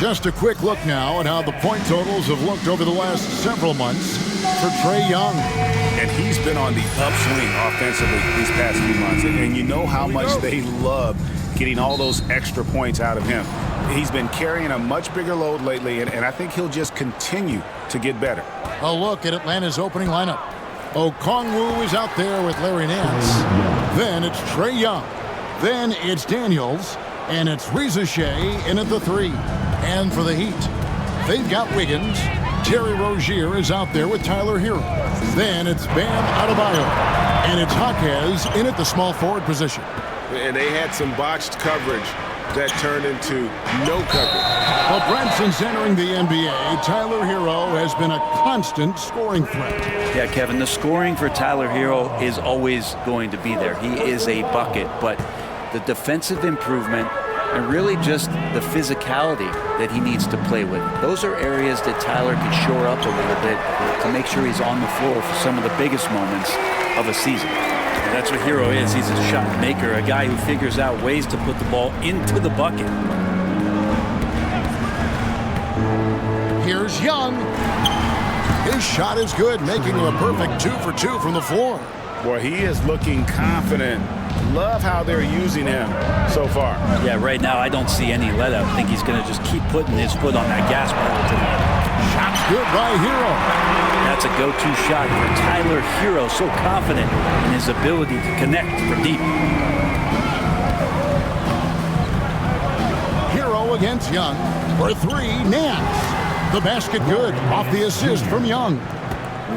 Just a quick look now at how the point totals have looked over the last several months for Trae Young. And he's been on the upswing offensively these past few months. And you know how much they love getting all those extra points out of him. He's been carrying a much bigger load lately, and I think he'll just continue to get better. A look at Atlanta's opening lineup. Okongwu is out there with Larry Nance. Then it's Trae Young. Then it's Daniels. And it's Reza Shea in at the 3. And for the Heat, they've got Wiggins. Terry Rozier is out there with Tyler Hero. Then it's Bam Adebayo. And it's HAWKS in at the small forward position. And they had some botched coverage that turned into no coverage. Well, Brent, since entering the NBA, Tyler Hero has been a constant scoring threat. Yeah, Kevin, the scoring for Tyler Hero is always going to be there. He is a bucket, but the defensive improvement and really just the physicality that he needs to play with. Those are areas that Tyler can shore up a little bit to make sure he's on the floor for some of the biggest moments of a season. And that's what Hero is. He's a shot maker, a guy who figures out ways to put the ball into the bucket. Here's Young. His shot is good, making him a perfect 2 for 2 from the floor. Boy, he is looking confident. Love how they're using him so far. Yeah, right now I don't see any let up. I think he's going to just keep putting his foot on that gas pedal tonight. Shot's good by Hero. That's a go-to shot for Tyler Hero. So confident in his ability to connect from deep. Hero against Young. For 3, Nance. The basket good off the assist from Young.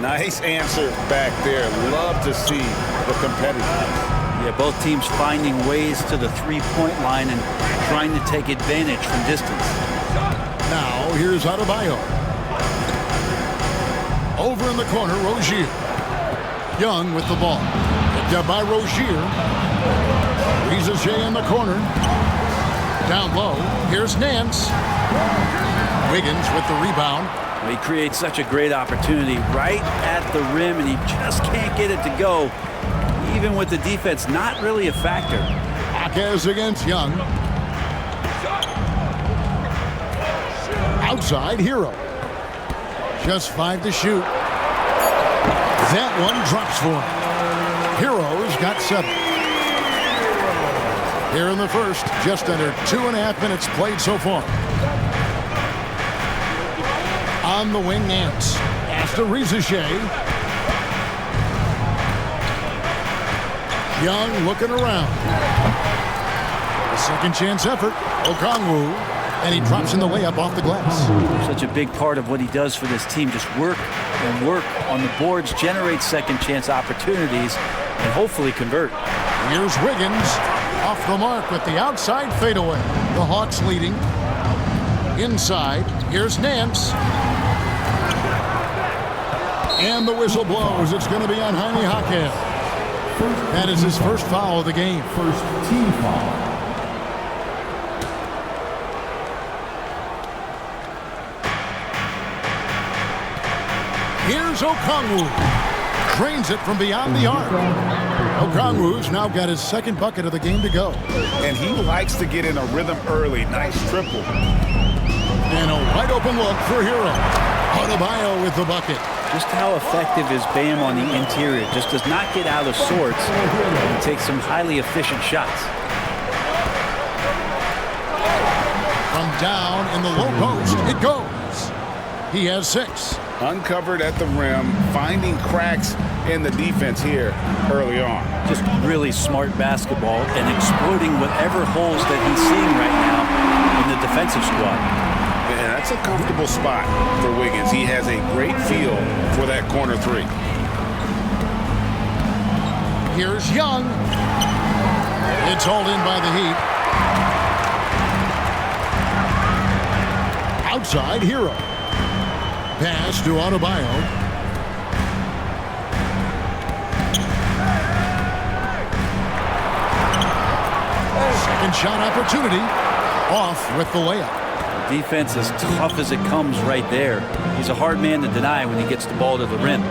Nice answer back there. Love to see the competitiveness. Yeah, both teams finding ways to the three-point line and trying to take advantage from distance. Now, here's Adebayo. Over in the corner, Rozier. Young with the ball. Picked up by Rozier. Reza Shea in the corner. Down low, here's Nance. Wiggins with the rebound. He creates such a great opportunity right at the rim, and he just can't get it to go. Even with the defense not really a factor. HAWKS against Young. Outside, Hero. Just 5 to shoot. That one drops for him. Hero's got 7. Here in the first, just under 2.5 minutes played so far. On the wing, Nance. Pass to Reza Shea. Young looking around. A second chance effort. Okongwu. And he drops in the layup off the glass. Such a big part of what he does for this team. Just work and work on the boards, generate second chance opportunities, and hopefully convert. Here's Wiggins. Off the mark with the outside fadeaway. The Hawks leading. Inside. Here's Nance. And the whistle blows. It's going to be on Jaime HAWKS. That is his first foul of the game. First team foul. Here's Okongwu. Drains it from beyond the arc. Okongwu's now got his second bucket of the game to go. And he likes to get in a rhythm early. Nice triple. And a wide open look for Hero. Adebayo with the bucket. Just how effective is Bam on the interior? Just does not get out of sorts and takes some highly efficient shots. From down in the low post, it goes. He has 6. Uncovered at the rim, finding cracks in the defense here early on. Just really smart basketball and exploiting whatever holes that he's seeing right now in the defensive squad. And that's a comfortable spot for Wiggins. He has a great feel for that corner 3. Here's Young. It's hauled in by the Heat. Outside, Hero. Pass to Adebayo. Second shot opportunity. Off with the layup. Defense as tough as it comes right there. He's a hard man to deny when he gets the ball to the rim.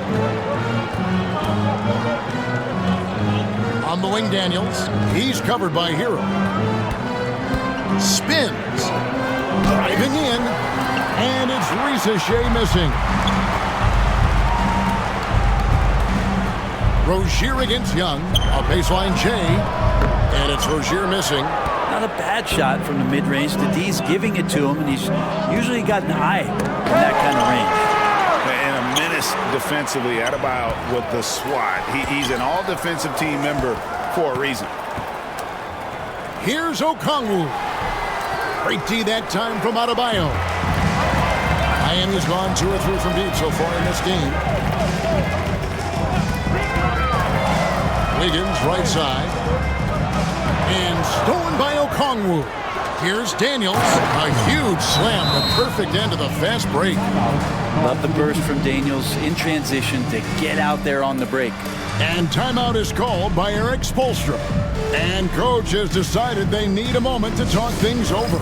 On the wing, Daniels. He's covered by Hero. Spins. Driving in, and it's Ricochet missing. Rozier against Young, a baseline J, and it's Rozier missing. Not a bad shot from the mid-range. The D's giving it to him, and he's usually got an eye in that kind of range. And a menace defensively. Adebayo with the swat. He's an all-defensive team member for a reason. Here's Okongwu. Great D that time from Adebayo. Miami's gone 2 or 3 from deep so far in this game. Wiggins right side. And stolen by Okongwu. Here's Daniels. A huge slam. The perfect end of the fast break. Love the burst from Daniels in transition to get out there on the break. And timeout is called by Eric Spoelstra. And coach has decided they need a moment to talk things over.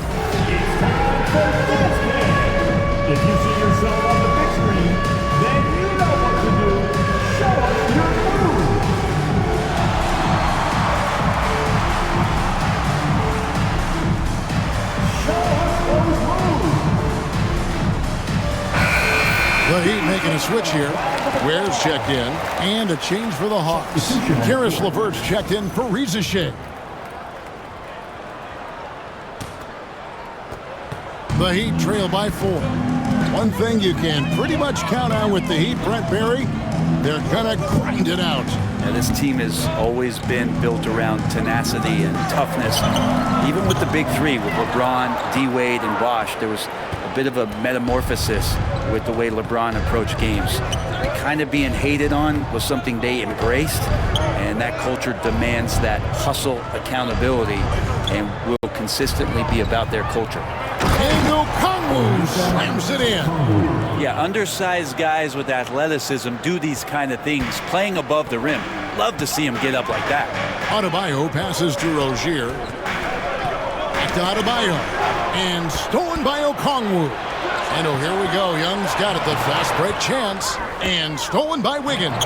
If you see yourself on the big screen, then you know what to do. Show us your move. Show us those moves. The Heat making a switch here. Ware's checked in, and a change for the Hawks. Karis LeVert's checked in for Ricochet. The Heat trail by 4. One thing you can pretty much count on with the Heat, Brent Barry, they're gonna grind it out. Now, this team has always been built around tenacity and toughness. Even with the big three, with LeBron, D-Wade, and Bosh, there was a bit of a metamorphosis with the way LeBron approached games. Kind of being hated on was something they embraced, and that culture demands that hustle accountability and will consistently be about their culture. And Okongwu slams it in. Yeah, undersized guys with athleticism do these kind of things, playing above the rim. Love to see him get up like that. Adebayo passes to Rozier. Back to Adebayo. And stolen by Okongwu. And oh, here we go. Young's got it. The fast break chance. And stolen by Wiggins.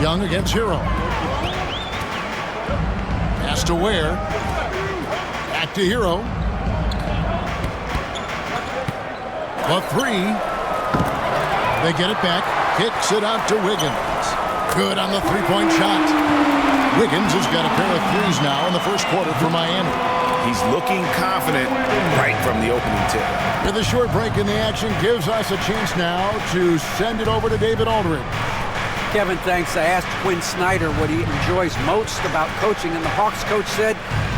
Young against Hero. Pass to Ware. Back to Hero. The 3. They get it back. Kicks it out to Wiggins. Good on the three-point shot. Wiggins has got a pair of threes now in the first quarter for Miami. He's looking confident right from the opening tip. With a short break in the action gives us a chance now to send it over to David Aldridge. Kevin, thanks. I asked Quinn Snyder what he enjoys most about coaching, and the Hawks coach said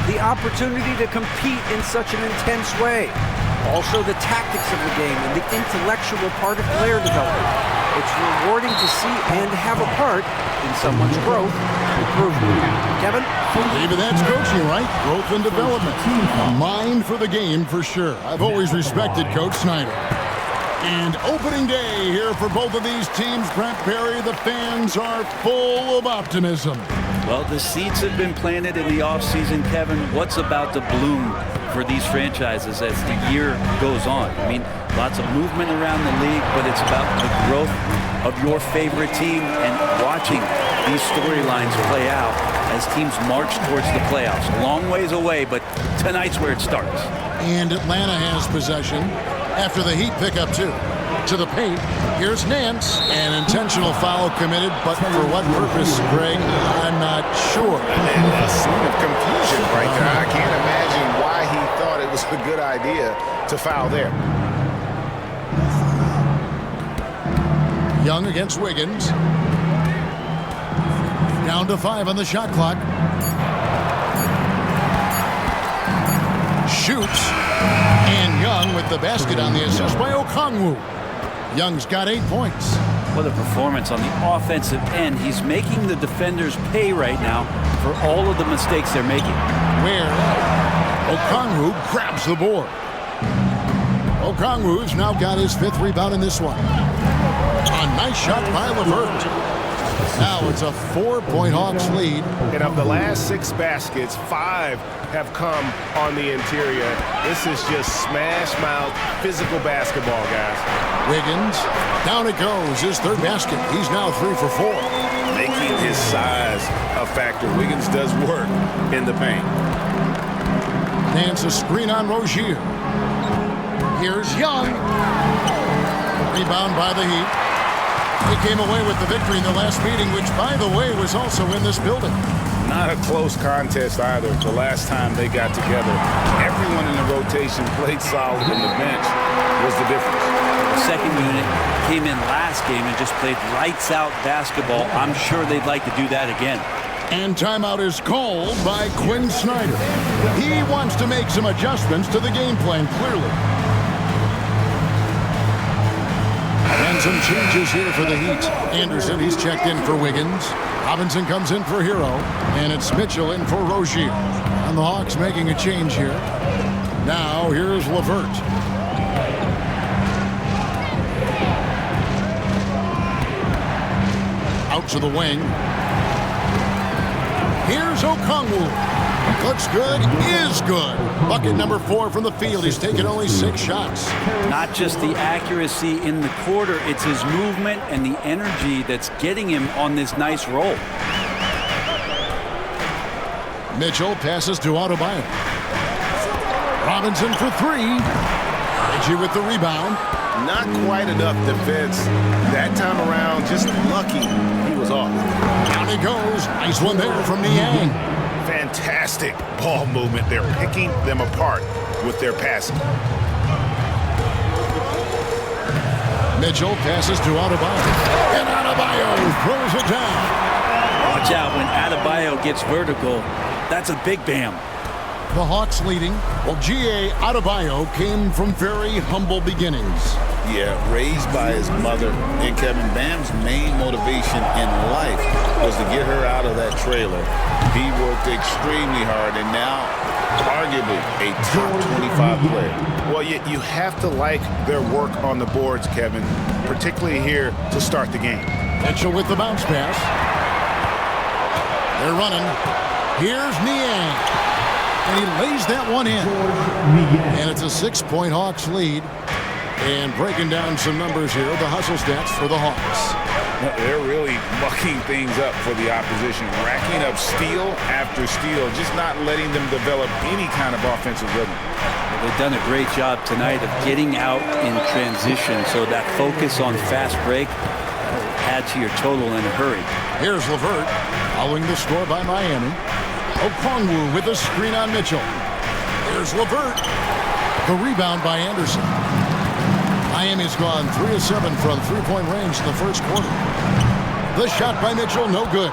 the opportunity to compete in such an intense way. Also the tactics of the game and the intellectual part of player development. It's rewarding to see and have a part in someone's growth and improvement. Kevin? David, that's coaching, right? Growth and development. A mind for the game for sure. I've always respected Coach Snyder. And opening day here for both of these teams, Brent Barry, the fans are full of optimism. Well, the seeds have been planted in the offseason, Kevin. What's about to bloom for these franchises as the year goes on? I mean, lots of movement around the league, but it's about the growth of your favorite team and watching these storylines play out as teams march towards the playoffs. A long ways away, but tonight's where it starts. And Atlanta has possession after the Heat pick up 2. To the paint, here's Nance. An intentional foul committed, but for what purpose, Greg, I'm not sure. And a scene of confusion right there. I can't imagine why he thought it was a good idea to foul there. Young against Wiggins. Down to 5 on the shot clock. Shoots. And Young with the basket on the assist by Okongwu. Young's got 8 points. What a performance on the offensive end. He's making the defenders pay right now for all of the mistakes they're making. Where Okongwu grabs the board. Okongwu's now got his 5th rebound in this one. A nice shot by LeVert. Now it's a 4-point Hawks lead. And of the last 6 baskets, 5 have come on the interior. This is just smash-mouth physical basketball, guys. Wiggins, down it goes. His 3rd basket. He's now 3 for 4. Making his size a factor. Wiggins does work in the paint. Nance a screen on Rozier. Here's Young. Rebound by the Heat. They came away with the victory in the last meeting, which, by the way, was also in this building. Not a close contest either the last time they got together. Everyone in the rotation played solid, and the bench was the difference. The second unit came in last game and just played lights-out basketball. I'm sure they'd like to do that again. And timeout is called by Quinn Snyder. He wants to make some adjustments to the game plan, clearly. And some changes here for the Heat. Anderson, he's checked in for Wiggins. Robinson comes in for Hero. And it's Mitchell in for Rozier. And the Hawks making a change here. Now, here's LeVert. Out to the wing. Here's Okongwu. Looks good, is good. Bucket number 4 from the field. He's taken only 6 shots. Not just the accuracy in the quarter, it's his movement and the energy that's getting him on this nice roll. Mitchell passes to Adebayo. Robinson for 3. Reggie with the rebound. Not quite enough defense that time around. Just lucky he was off. Down he goes. Nice one there from Niang. Fantastic ball movement. They're picking them apart with their passing. Mitchell passes to Adebayo. And Adebayo throws it down. Watch out when Adebayo gets vertical. That's a big bam. The Hawks leading. Well, G.A. Adebayo came from very humble beginnings. Yeah, raised by his mother. And Kevin, Bam's main motivation in life was to get her out of that trailer. He worked extremely hard and now arguably a top 25 player. Well, you have to like their work on the boards, Kevin, particularly here to start the game. Mitchell with the bounce pass. They're running. Here's Niang. And he lays that one in. And it's a 6-point Hawks lead. And breaking down some numbers here, the hustle stats for the Hawks. They're really mucking things up for the opposition, racking up steal after steal, just not letting them develop any kind of offensive rhythm. They've done a great job tonight of getting out in transition, so that focus on fast break will add to your total in a hurry. Here's LeVert, following the score by Miami. Okongwu with a screen on Mitchell. Here's LeVert. The rebound by Anderson. Miami's gone 3 of 7 from three-point range in the first quarter. The shot by Mitchell, no good.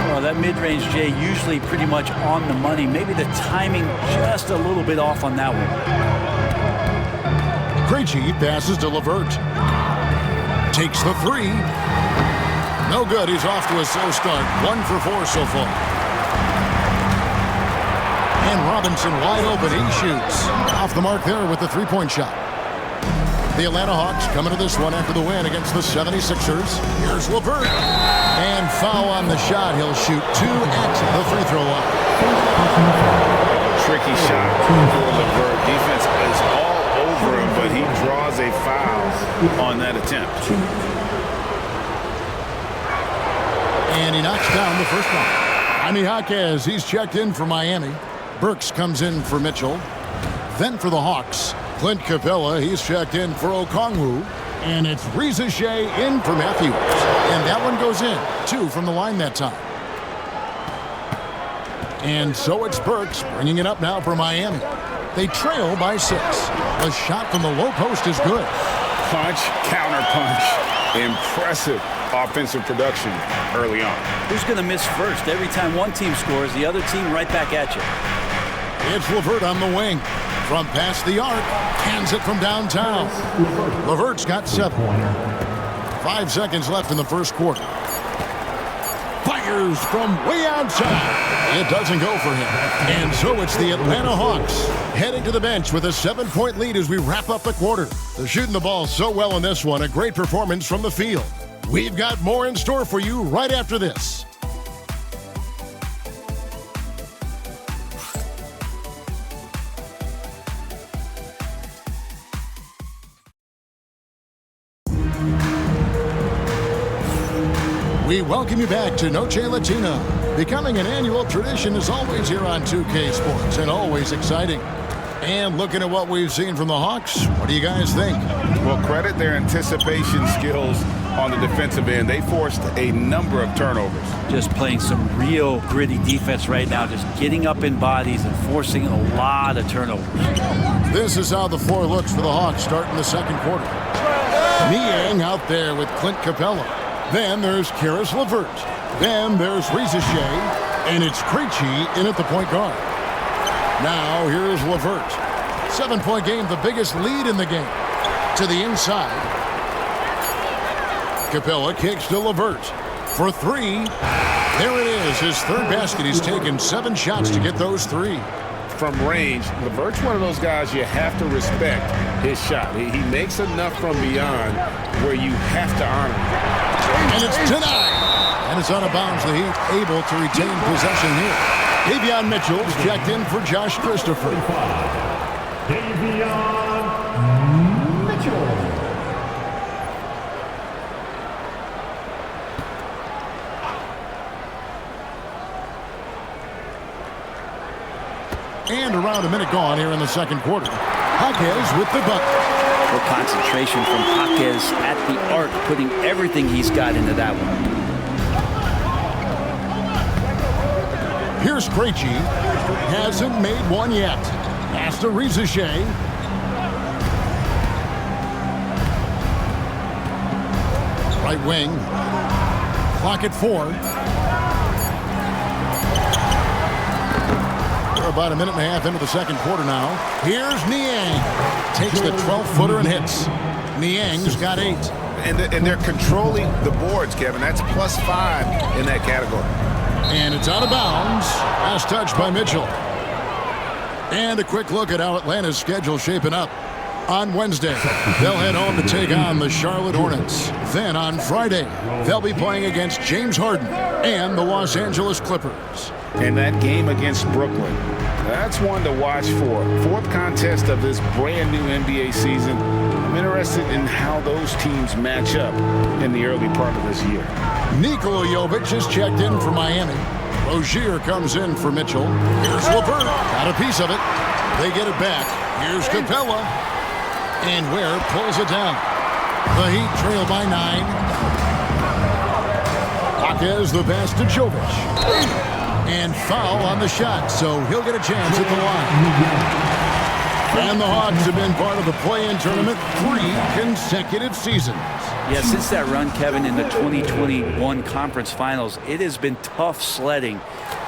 Well, that mid-range, Jay, usually pretty much on the money. Maybe the timing just a little bit off on that one. Krejci passes to LeVert. Takes the 3. No good. He's off to a slow start. 1 for 4 so far. And Robinson wide open. He shoots. Off the mark there with the three-point shot. The Atlanta Hawks coming to this one after the win against the 76ers. Here's LeVert. And foul on the shot. He'll shoot 2 at the free throw line. Tricky shot for LeVert. Defense is all over him, but he draws a foul on that attempt. And he knocks down the first one. Jaime Jaquez, he's checked in for Miami. Burks comes in for Mitchell. Then for the Hawks, Clint Capella, he's checked in for Okongwu. And it's Reza Shea in for Matthews. And that one goes in. 2 from the line that time. And so it's Burks bringing it up now for Miami. They trail by 6. A shot from the low post is good. Punch, counter punch. Impressive offensive production early on. Who's going to miss first? Every time one team scores, the other team right back at you. It's LeVert on the wing. From past the arc, hands it from downtown. LeVert's got 7. 5 seconds left in the first quarter. Fires from way outside. It doesn't go for him. And so it's the Atlanta Hawks heading to the bench with a 7-point lead as we wrap up the quarter. They're shooting the ball so well in this one. A great performance from the field. We've got more in store for you right after this. We welcome you back to Noche Latina. Becoming an annual tradition is always here on 2K Sports and always exciting. And looking at what we've seen from the Hawks, what do you guys think? Well, credit their anticipation skills on the defensive end. They forced a number of turnovers. Just playing some real gritty defense right now, just getting up in bodies and forcing a lot of turnovers. This is how the floor looks for the Hawks starting the second quarter. Niang out there with Clint Capella. Then there's Karis LeVert. Then there's Reza Shea. And it's Krejci in at the point guard. Now here's LeVert. 7-point game, the biggest lead in the game. To the inside. Capella kicks to LeVert for three. There it is, his third basket. He's taken 7 shots to get those 3. From range, LeVert's one of those guys you have to respect his shot. He makes enough from beyond where you have to honor him. And it's denied. And it's out of bounds. The Heat able to retain possession here. Davion Mitchell's checked in for Josh Christopher. Davion Mitchell. And around a minute gone here in the second quarter. HAWKS with the bucket. Good concentration from HAWKS at the arc, putting everything he's got into that one. Here's Krejci. Hasn't made one yet. Pass to Reza Shea. Right wing. Clock at 4. We're about a minute and a half into the second quarter now. Here's Niang. Takes the 12-footer and hits. Niang's got 8. And they're controlling the boards, Kevin. That's +5 in that category. And it's out of bounds. Last touch by Mitchell. And a quick look at how Atlanta's schedule shaping up. On Wednesday, they'll head home to take on the Charlotte Hornets. Then on Friday, they'll be playing against James Harden and the Los Angeles Clippers. And that game against Brooklyn, that's one to watch for. 4th contest of this brand new NBA season. I'm interested in how those teams match up in the early part of this year. Nikola Jovic is checked in for Miami. Rozier comes in for Mitchell. Here's LeVert. Got a piece of it. They get it back. Here's Capella. And Ware pulls it down. The Heat trail by 9. HAWKS the pass to Jovic. And foul on the shot, so he'll get a chance at the line. And the Hawks have been part of the play-in tournament 3 consecutive seasons. Yeah, since that run, Kevin, in the 2021 Conference Finals, it has been tough sledding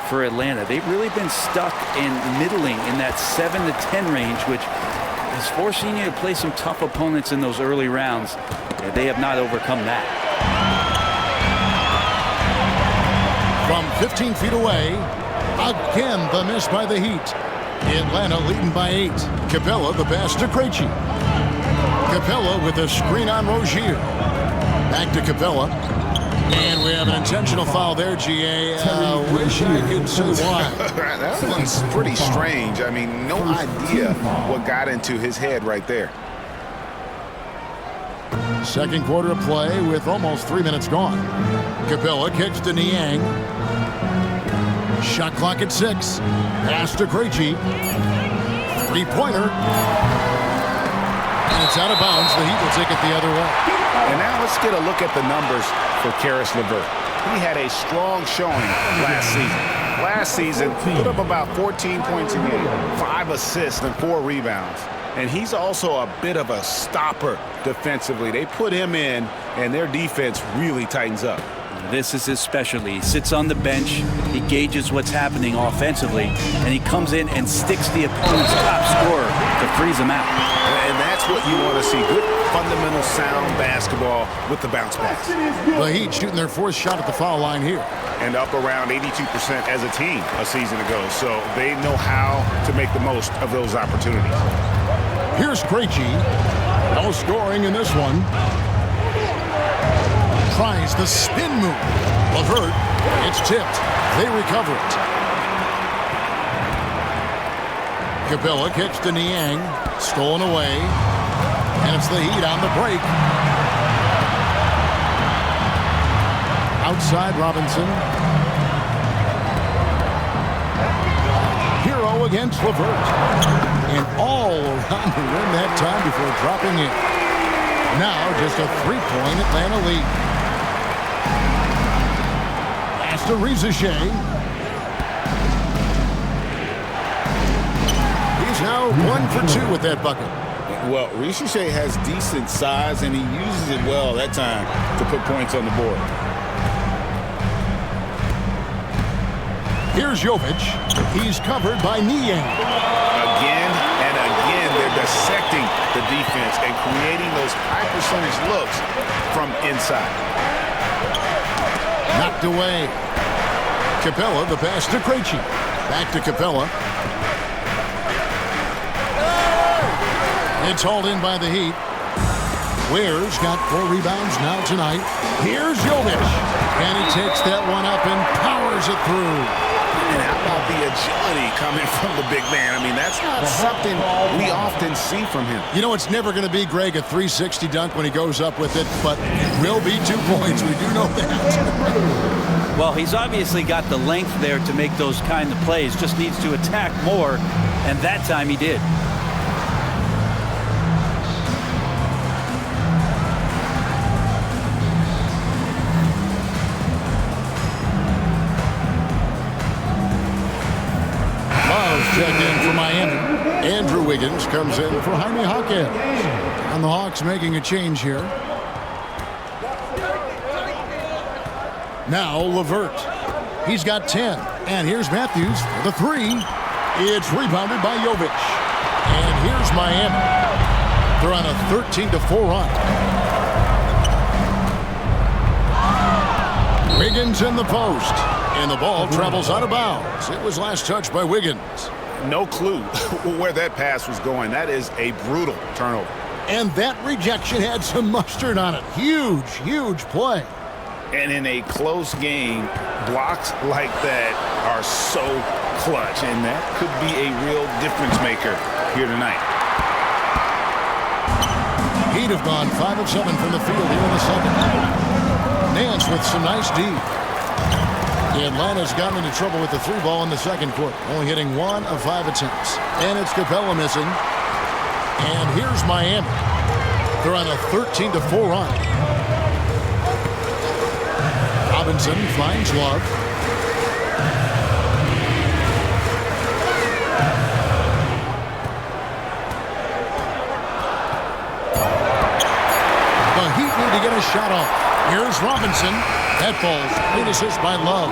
for Atlanta. They've really been stuck in middling in that 7 to 10 range, which is forcing you to play some tough opponents in those early rounds. Yeah, they have not overcome that. From 15 feet away, again the miss by the Heat. Atlanta leading by 8. Capella the pass to Krejci. Capella with a screen on Rozier. Back to Capella. And we have an intentional foul there, GA. Wish I could say why. That one's pretty strange. I mean, no idea what got into his head right there. Second quarter of play with almost 3 minutes gone. Capella kicks to Niang. Shot clock at 6. Pass to Krejci. Three-pointer. And it's out of bounds. The Heat will take it the other way. And now let's get a look at the numbers for Karis LeVert. He had a strong showing last season. Last season, put up about 14 points a game, 5 assists, and 4 rebounds. And he's also a bit of a stopper defensively. They put him in, and their defense really tightens up. This is his specialty. He sits on the bench, he gauges what's happening offensively, and he comes in and sticks the opponent's top scorer to freeze him out. And that's what you want to see. Good, fundamental, sound basketball with the bounce pass. The Heat shooting their 4th shot at the foul line here. And up around 82% as a team a season ago. So they know how to make the most of those opportunities. Here's Krejci. No scoring in this one. Tries the spin move. LeVert, it's tipped. They recover it. Capella kicks to Niang. Stolen away. And it's the Heat on the break. Outside Robinson. against LeVert. And all around the rim that time before dropping in. Now just a 3-point Atlanta lead. Pass to Shea. He's now 1 for 2 with that bucket. Well, Shea has decent size, and he uses it well that time to put points on the board. Here's Jovic. He's covered by Niang. Again and again, they're dissecting the defense and creating those high percentage looks from inside. Knocked away. Capella, the pass to Krejci. Back to Capella. It's hauled in by the Heat. Ware's got 4 rebounds now tonight. Here's Jovic. And he takes that one up and powers it through. And how about the agility coming from the big man? I mean, that's not something we often see from him. You know, it's never going to be, Greg, a 360 dunk when he goes up with it, but it will be 2 points. We do know that. Well, he's obviously got the length there to make those kind of plays. Just needs to attack more, and that time he did. Checked in for Miami. Andrew Wiggins comes in for Jaime Hawkins. And the Hawks making a change here. Now LeVert. He's got 10. And here's Matthews for the 3. It's rebounded by Jovic. And here's Miami. They're on a 13-4 run. Wiggins in the post. And the ball travels out of bounds. It was last touched by Wiggins. No clue where that pass was going. That is a brutal turnover. And that rejection had some mustard on it. Huge, huge play. And in a close game, blocks like that are so clutch. And that could be a real difference maker here tonight. He'd have gone 5 of 7 from the field here in the second. Nance with some nice D. Atlanta's gotten into trouble with the 3 ball in the second quarter, only hitting 1 of 5 attempts. And it's Capella missing. And here's Miami. They're on a 13-4 run. Robinson finds Love. The Heat need to get a shot off. Here's Robinson. That falls. Lead assist by Love.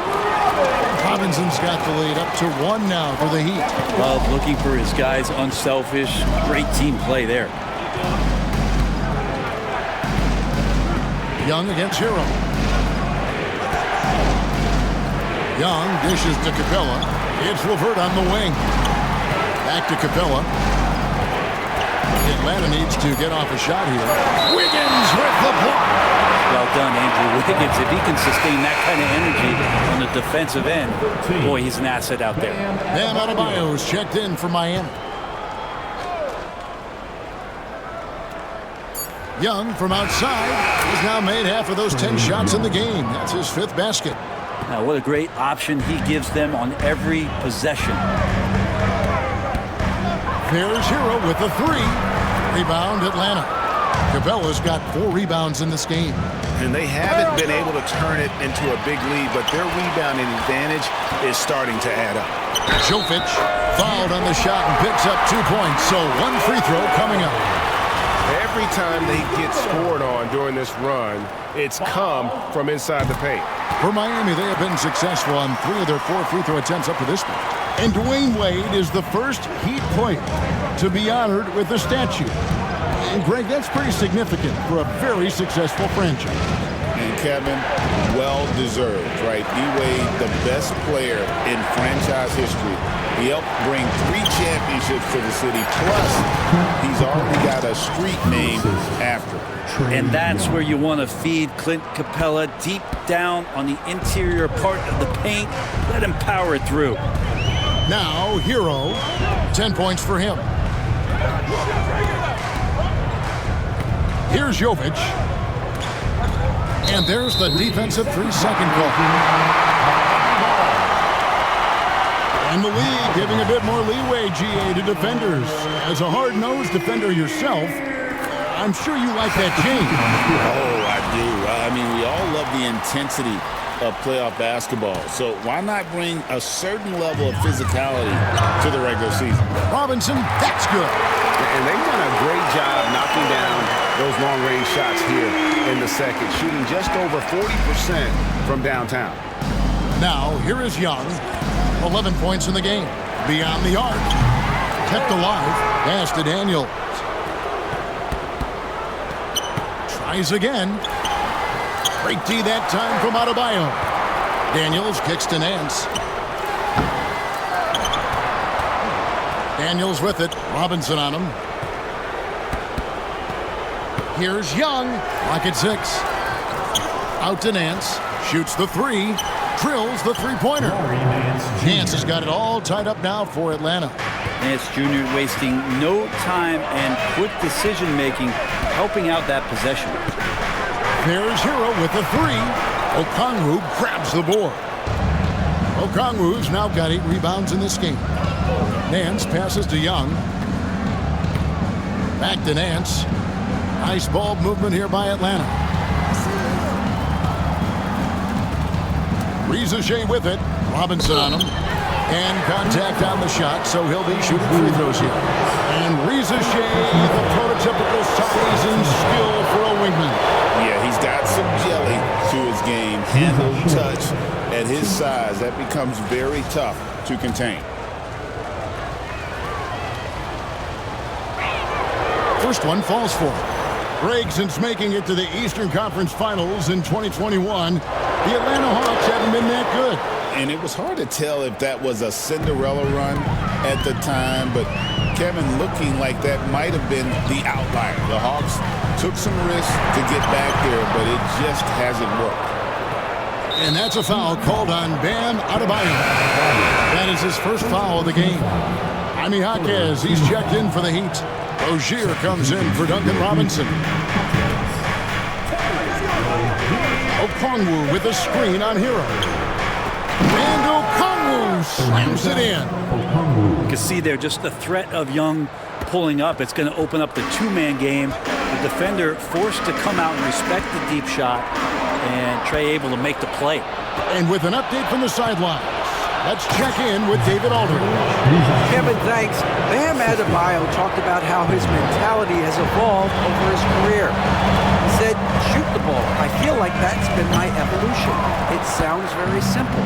Robinson's got the lead up to 1 now for the Heat. Love looking for his guys, unselfish. Great team play there. Young against Hero. Young dishes to Capella. It's LeVert on the wing. Back to Capella. Atlanta needs to get off a shot here. Wiggins with the block. Well done, Andrew Wiggins. If he can sustain that kind of energy on the defensive end, boy, he's an asset out there. Bam Adebayo's checked in for Miami. Young from outside has now made half of those 10 shots in the game. That's his 5th basket. Now, what a great option he gives them on every possession. There's Hero with the 3. Rebound, Atlanta. Capella's got 4 rebounds in this game. And they haven't been able to turn it into a big lead, but their rebounding advantage is starting to add up. Jovic fouled on the shot and picks up 2 points, so 1 free throw coming up. Every time they get scored on during this run, it's come from inside the paint. For Miami, they have been successful on 3 of their 4 free throw attempts up to this point. And Dwayne Wade is the first Heat player to be honored with a statue. And Greg, that's pretty significant for a very successful franchise. And Kevin, well deserved, right? D-Wade, the best player in franchise history. He helped bring 3 championships to the city. Plus, he's already got a street named after him. And that's where you want to feed Clint Capella deep down on the interior part of the paint. Let him power it through. Now, Hero, 10 points for him. Here's Jovic. And there's the defensive 3-second call. And the league giving a bit more leeway, GA, to defenders. As a hard-nosed defender yourself, I'm sure you like that change. Oh, I do. I mean, we all love the intensity of playoff basketball. So why not bring a certain level of physicality to the regular season? Robinson, that's good. And they've done a great job knocking down those long-range shots here in the second, shooting just over 40% from downtown. Now, here is Young. 11 points in the game. Beyond the arc. Kept alive. Pass to Daniels. Tries again. Great D that time from Adebayo. Daniels kicks to Nance. Daniels with it. Robinson on him. Here's Young. Lock at 6. Out to Nance. Shoots the 3. Drills the three-pointer. Nance has got it all tied up now for Atlanta. Nance Jr. wasting no time and quick decision-making, helping out that possession. There's Hero with the 3. Okongwu grabs the board. Okongwu's now got 8 rebounds in this game. Nance passes to Young. Back to Nance. Nice ball movement here by Atlanta. Rizachet with it. Robinson on him. And contact on the shot, so he'll be shooting free throws here. And Rizachet, the prototypical size and skill for a wingman. Yeah, he's got some jelly to his game. Handle, touch. At his size, that becomes very tough to contain. First one falls for him. Greg, since making it to the Eastern Conference Finals in 2021, the Atlanta Hawks haven't been that good. And it was hard to tell if that was a Cinderella run at the time, but Kevin looking like that might have been the outlier. The Hawks took some risks to get back there, but it just hasn't worked. And that's a foul called on Bam Adebayo. That is his first foul of the game. Jaime Jaquez, he's checked in for the Heat. Rozier comes in for Duncan Robinson. Okongwu with a screen on Hero. And Okongwu slams it in. You can see there just the threat of Young pulling up. It's going to open up the two-man game. The defender forced to come out and respect the deep shot, and Trey able to make the play. And with an update from the sideline, let's check in with David Aldridge. Kevin, thanks. Bam Adebayo talked about how his mentality has evolved over his career. He said, shoot the ball. I feel like that's been my evolution. It sounds very simple,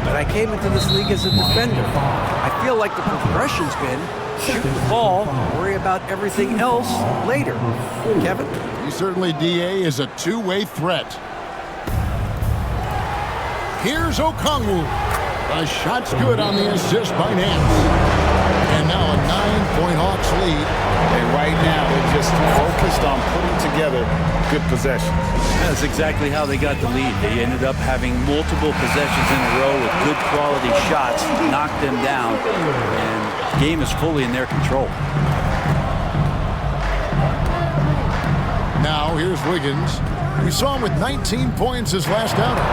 but I came into this league as a defender. I feel like the progression's been shoot the ball, worry about everything else later. Kevin? He certainly, DA, is a two-way threat. Here's Okongwu. The shot's good on the assist by Nance. And now a 9-point Hawks lead. And right now, they're just focused on putting together good possessions. That's exactly how they got the lead. They ended up having multiple possessions in a row with good quality shots, knocked them down, and the game is fully in their control. Now here's Wiggins. We saw him with 19 points his last outing.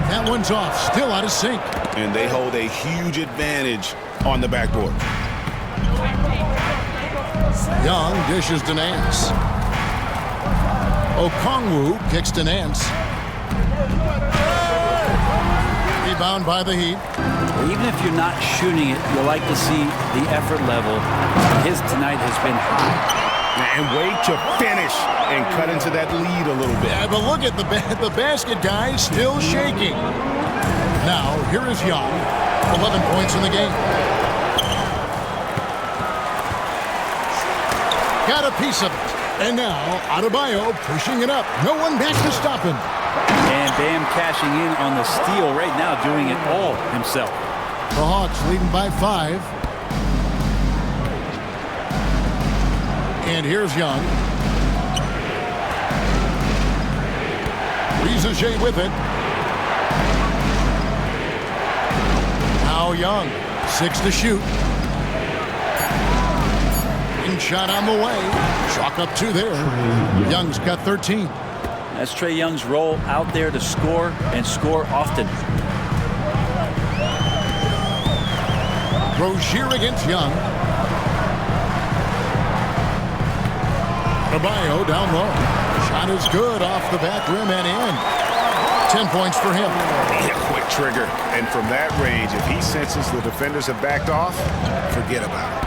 That one's off, still out of sync. And they hold a huge advantage on the backboard. Young dishes to Nance. Okongwu kicks to Nance. Rebound by the Heat. Even if you're not shooting it, you like to see the effort level. His tonight has been high. And wait to finish and cut into that lead a little bit. Yeah, but look at the basket guy still shaking. Now, here is Young. 11 points in the game. Got a piece of it. And now, Adebayo pushing it up. No one back to stop him. And Bam cashing in on the steal right now, doing it all himself. The Hawks leading by 5. And here's Young. Rizachet with it. Now Young. 6 to shoot. In shot on the way. Chalk up 2 there. Young's got 13. That's Trae Young's role out there to score and score often. Rozier against Young. Adebayo down low. Shot is good off the back rim and in. 10 points for him. Yeah, quick trigger. And from that range, if he senses the defenders have backed off, forget about it.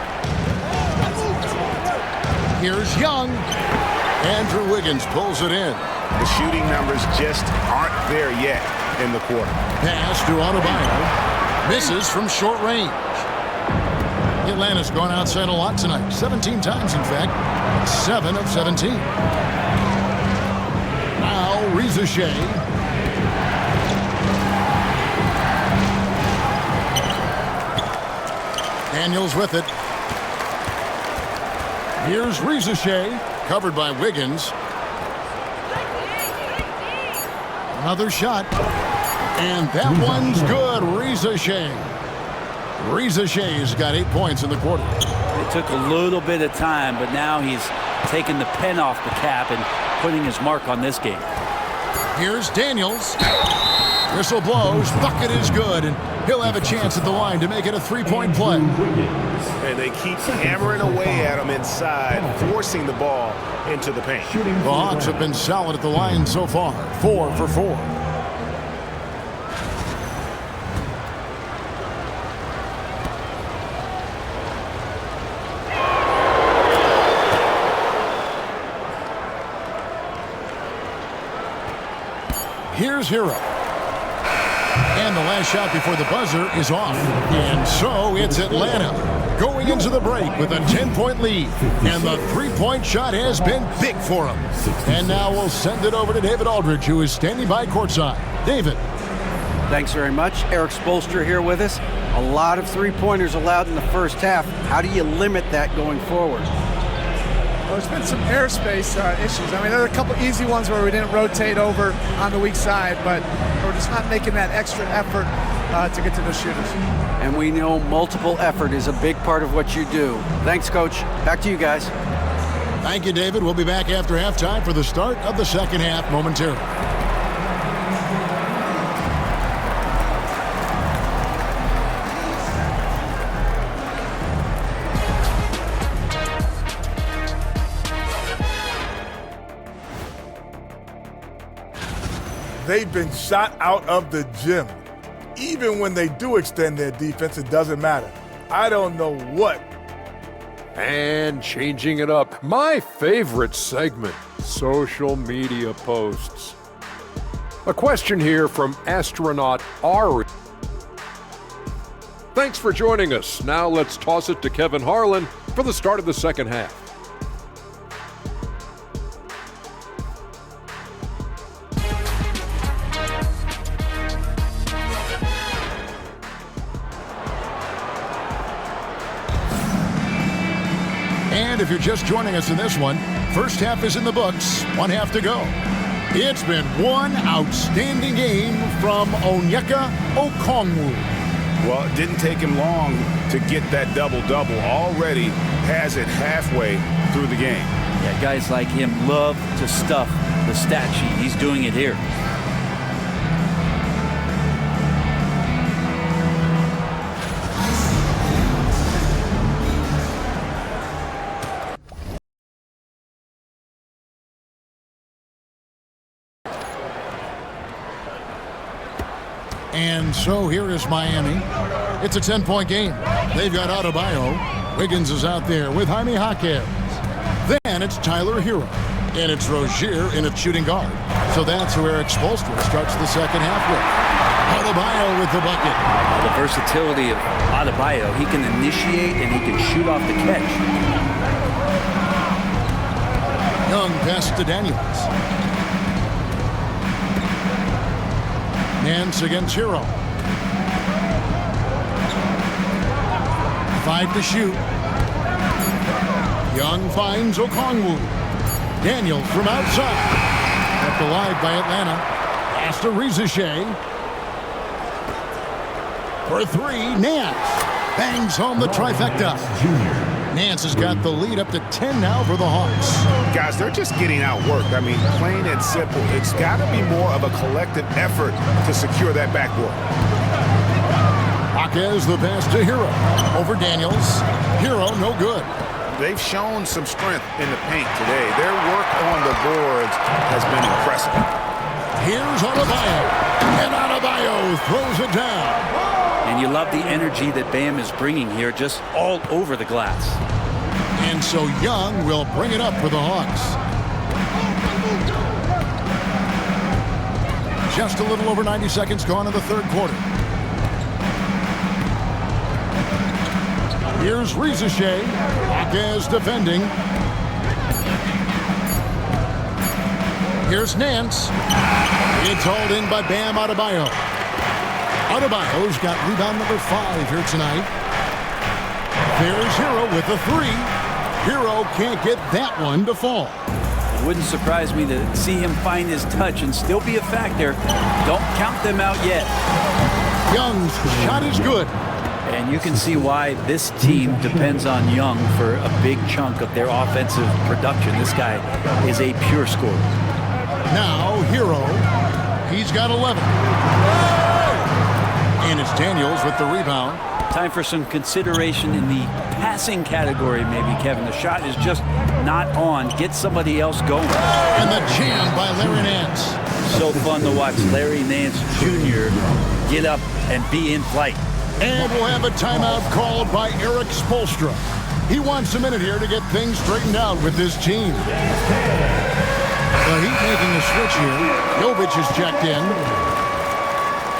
Here's Young. Andrew Wiggins pulls it in. The shooting numbers just aren't there yet in the quarter. Pass to Adebayo. Misses from short range. Atlanta's gone outside a lot tonight. 17 times, in fact. 7 of 17. Now, Rizachet. Daniels with it. Here's Rizachet, covered by Wiggins. Another shot. And that one's good. Rizachet's got 8 points in the quarter. It took a little bit of time, but now he's taking the pen off the cap and putting his mark on this game. Here's Daniels. Whistle blows. Bucket is good, and he'll have a chance at the line to make it a three-point play. And they keep hammering away at him inside, forcing the ball into the paint. The Hawks have been solid at the line so far. 4 for 4. Here's Hero. And the last shot before the buzzer is off. And so it's Atlanta going into the break with a 10-point lead. And the three-point shot has been big for them. And now we'll send it over to David Aldridge, who is standing by courtside. David. Thanks very much. Eric Spoelstra here with us. A lot of three-pointers allowed in the first half. How do you limit that going forward? Well, there's been some airspace issues. I mean, there are a couple easy ones where we didn't rotate over on the weak side, but we're just not making that extra effort to get to the shooters. And we know multiple effort is a big part of what you do. Thanks, Coach. Back to you guys. Thank you, David. We'll be back after halftime for the start of the second half momentarily. They've been shot out of the gym. Even when they do extend their defense, it doesn't matter. I don't know what. And changing it up, my favorite segment, social media posts. A question here from astronaut Ari. Thanks for joining us. Now let's toss it to Kevin Harlan for the start of the second half. And if you're just joining us in this one, first half is in the books, 1 half to go. It's been one outstanding game from Onyeka Okongwu. Well, it didn't take him long to get that double-double. Already has it halfway through the game. Yeah, guys like him love to stuff the stat sheet. He's doing it here. And so here is Miami. It's a 10-point game. They've got Adebayo. Wiggins is out there with Jaime HAWKS. Then it's Tyler Hero. And it's Rozier in at shooting guard. So that's who Eric Spoelstra starts the second half with. Adebayo with the bucket. The versatility of Adebayo, he can initiate and he can shoot off the catch. Young pass to Daniels. Nance against Hero. 5 to shoot. Young finds Okongwu. Daniels from outside. Kept alive by Atlanta. Pass to Rizachet. For 3, Nance. Bangs home the trifecta. Nance has got the lead up to 10 now for the Hawks. Guys, they're just getting outworked. I mean, plain and simple. It's got to be more of a collective effort to secure that backboard. HAWKS the pass to Hero. Over Daniels. Hero, no good. They've shown some strength in the paint today. Their work on the boards has been impressive. Here's Adebayo. And Adebayo throws it down. And you love the energy that Bam is bringing here, just all over the glass. And so Young will bring it up for the Hawks. Just a little over 90 seconds gone in the third quarter. Here's Rizeshe. HAWKS defending. Here's Nance. It's hauled in by Bam Adebayo. Adebayo's got rebound number 5 here tonight. There's Hero with a 3. Hero can't get that one to fall. It wouldn't surprise me to see him find his touch and still be a factor. Don't count them out yet. Young's shot is good. And you can see why this team depends on Young for a big chunk of their offensive production. This guy is a pure scorer. Now Hero, he's got 11. And it's Daniels with the rebound. Time for some consideration in the passing category, maybe, Kevin. The shot is just not on. Get somebody else going. And the jam by Larry Nance. So fun to watch Larry Nance Jr. get up and be in flight. And we'll have a timeout called by Eric Spoelstra. He wants a minute here to get things straightened out with this team. The Heat making a switch here. Jovic is checked in.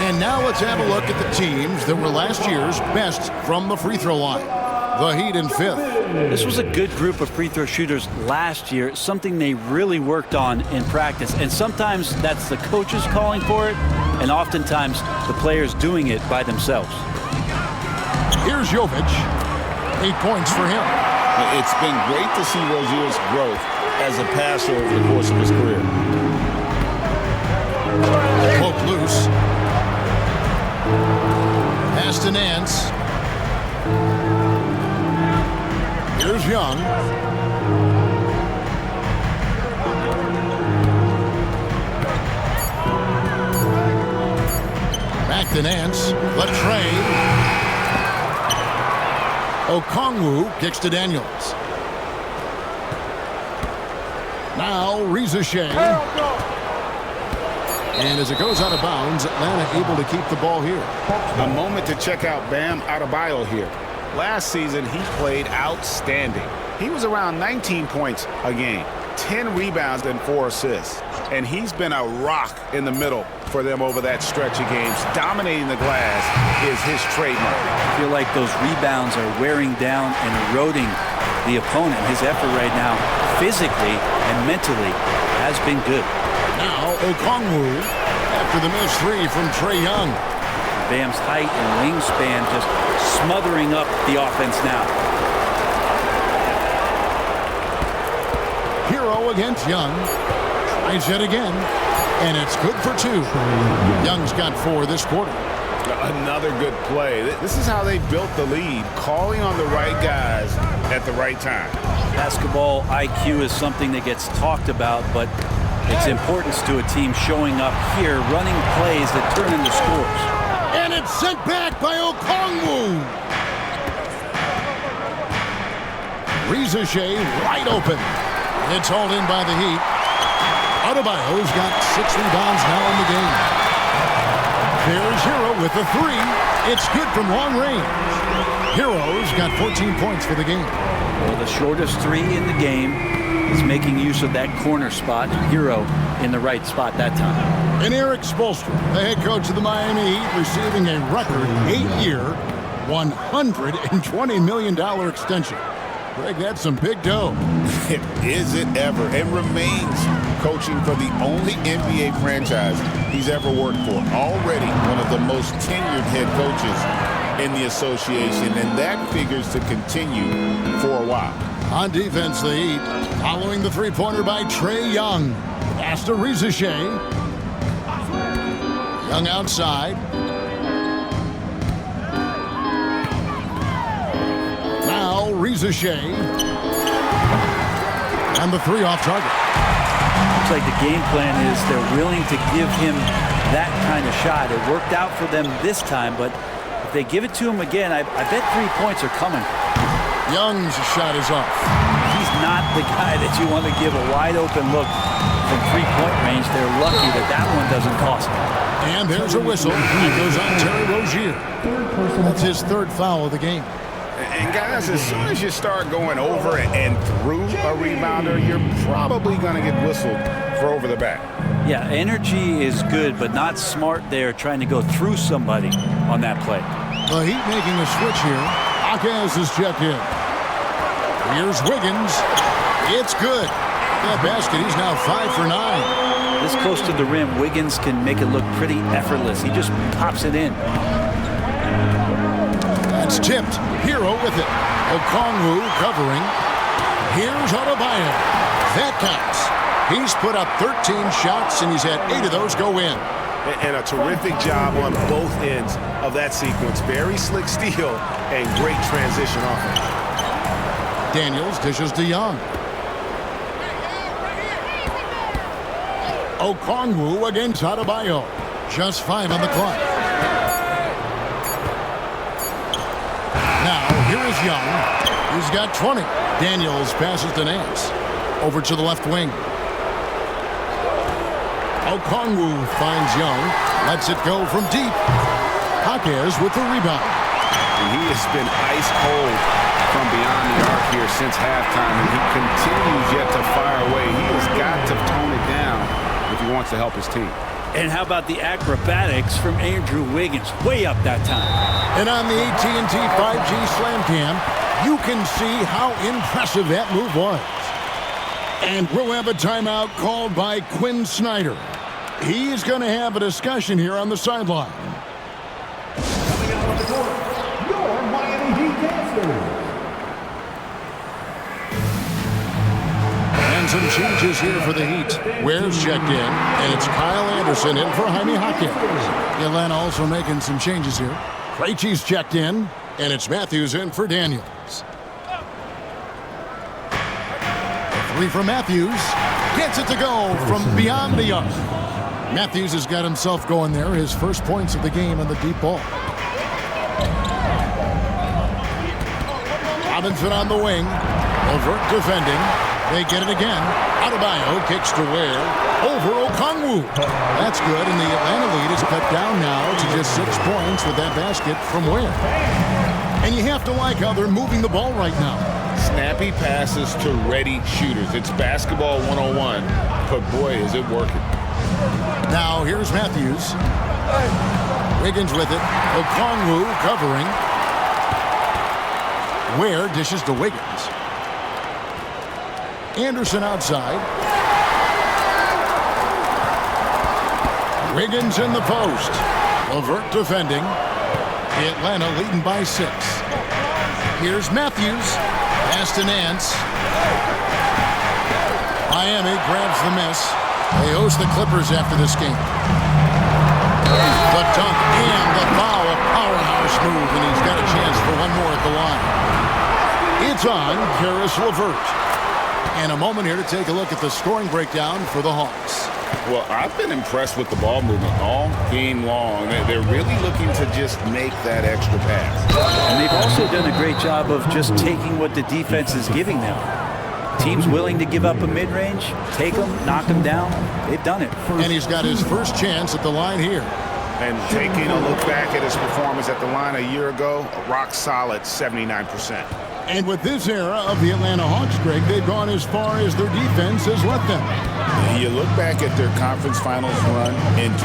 And now let's have a look at the teams that were last year's best from the free throw line. The Heat in 5th. This was a good group of free throw shooters last year, something they really worked on in practice. And sometimes that's the coaches calling for it, and oftentimes the players doing it by themselves. Here's Jovic. 8 points for him. It's been great to see Rozier's growth as a passer over the course of his career. Poke loose. Pass to Nance. Here's Young. Back to Nance. Latrey. Okongwu kicks to Daniels. Now Rizeshe. And as it goes out of bounds, Atlanta able to keep the ball here. A moment to check out Bam Adebayo here. Last season, he played outstanding. He was around 19 points a game, 10 rebounds and 4 assists. And he's been a rock in the middle for them over that stretch of games. Dominating the glass is his trademark. I feel like those rebounds are wearing down and eroding the opponent. His effort right now, physically and mentally, has been good. Now Okongwu after the missed 3 from Trae Young. Bam's height and wingspan just smothering up the offense now. Hero against Young. Tries it again. And it's good for 2. Young's got 4 this quarter. Another good play. This is how they built the lead, calling on the right guys at the right time. Basketball IQ is something that gets talked about, but its importance to a team showing up here, running plays that turn into scores. And it's sent back by Okongwu. Rizeshe wide open. It's hauled in by the Heat. Adebayo's got 6 rebounds now in the game. There's Hero with a 3. It's good from long range. Hero's got 14 points for the game. Well, the shortest 3 in the game is making use of that corner spot. Hero in the right spot that time. And Eric Spoelstra, the head coach of the Miami Heat, receiving a record 8-year, $120 million extension. Greg, that's some big dough. Is it ever? It remains coaching for the only NBA franchise he's ever worked for. Already one of the most tenured head coaches in the association, and that figures to continue for a while. On defense, the Heat following the three-pointer by Trae Young. Pass to Rizeshe. Young outside. Now Rizeshe. And the 3 off target. Looks like the game plan is they're willing to give him that kind of shot. It worked out for them this time, but if If they give it to him again, I bet 3 points are coming. Young's shot is off. He's not the guy that you want to give a wide-open look from three-point range. They're lucky that that one doesn't cost them. And there's a whistle. It goes on Terry Rozier. That's his third foul of the game. And guys, as soon as you start going over and through a rebounder, you're probably going to get whistled for over the back. Yeah, energy is good, but not smart there trying to go through somebody on that play. The Heat making a switch here. HAWKS is checked in. Here's Wiggins. It's good. That basket, he's now 5 for 9. This close to the rim, Wiggins can make it look pretty effortless. He just pops it in. That's tipped. Hero with it. Okongwu covering. Here's Adebayo. That counts. He's put up 13 shots, and he's had 8 of those go in. And a terrific job on both ends of that sequence. Very slick steal and great transition offense. Daniels dishes to Young. Okongwu against Adebayo. Just 5 on the clock. Now, here is Young. He's got 20. Daniels passes to Nance. Over to the left wing. Okongwu finds Young. Lets it go from deep. HAWKS with the rebound. And he has been ice cold from beyond the arc here since halftime, and he continues yet to fire away. He has got to tone it down if he wants to help his team. And how about the acrobatics from Andrew Wiggins? Way up that time. And on the AT&T 5G Slam Cam, you can see how impressive that move was. And we'll have a timeout called by Quinn Snyder. He's going to have a discussion here on the sideline. Coming out on the court, your Miami Heat dancers. And some changes here for the Heat. Ware's checked in, and it's Kyle Anderson in for Jaime HAWKS. Atlanta also making some changes here. Krejci's checked in, and it's Matthews in for Daniels. A 3 from Matthews. Gets it to go from beyond the arc. Matthews has got himself going there. His first points of the game on the deep ball. Robinson on the wing. Levert defending. They get it again. Adebayo kicks to Ware. Over Okongwu. That's good, and the Atlanta lead is cut down now to just 6 points with that basket from Ware. And you have to like how they're moving the ball right now. Snappy passes to ready shooters. It's basketball 101, but boy, is it working. Now here's Matthews. Wiggins with it. Okongwu covering. Ware dishes to Wiggins. Anderson outside. Wiggins in the post. Levert defending. Atlanta leading by 6. Here's Matthews. Pass to Nance. Miami grabs the miss. They host the Clippers after this game. The dunk and the foul. A powerhouse move, and he's got a chance for one more at the line. It's on Karis LeVert. And a moment here to take a look at the scoring breakdown for the Hawks. Well, I've been impressed with the ball movement all game long. They're really looking to just make that extra pass. And they've also done a great job of just taking what the defense is giving them. Teams willing to give up a mid-range, take them, knock them down. They've done it. And he's got his first chance at the line here. And taking a look back at his performance at the line a year ago, a rock solid 79%. And with this era of the Atlanta Hawks, Greg, they've gone as far as their defense has let them. You look back at their conference finals run in 21,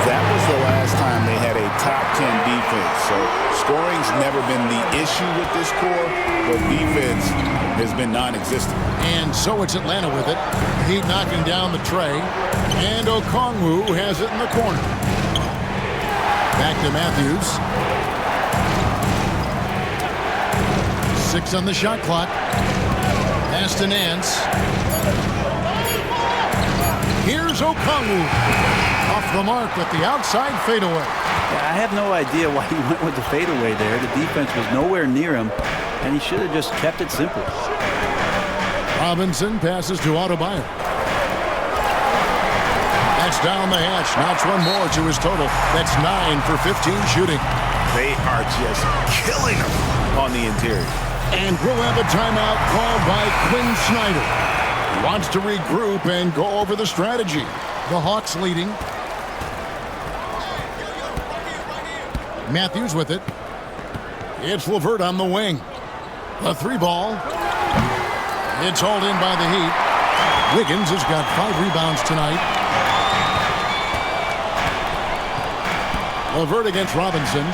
that was the last time they had a top 10 defense. So scoring's never been the issue with this core, but defense has been non-existent. And so it's Atlanta with it. Heat knocking down the tray. And Okongwu has it in the corner. Back to Matthews. 6 on the shot clock. Pass to Nance. Here's Okongwu. Off the mark with the outside fadeaway. I have no idea why he went with the fadeaway there. The defense was nowhere near him, and he should have just kept it simple. Robinson passes to Adebayo. That's down the hatch. Knocks one more to his total. That's 9 for 15 shooting. They are just killing them on the interior. And we'll have a timeout called by Quinn Snyder. He wants to regroup and go over the strategy. The Hawks leading. Matthews with it. It's LeVert on the wing. The 3-ball. It's hauled in by the Heat. Wiggins has got 5 rebounds tonight. LeVert against Robinson.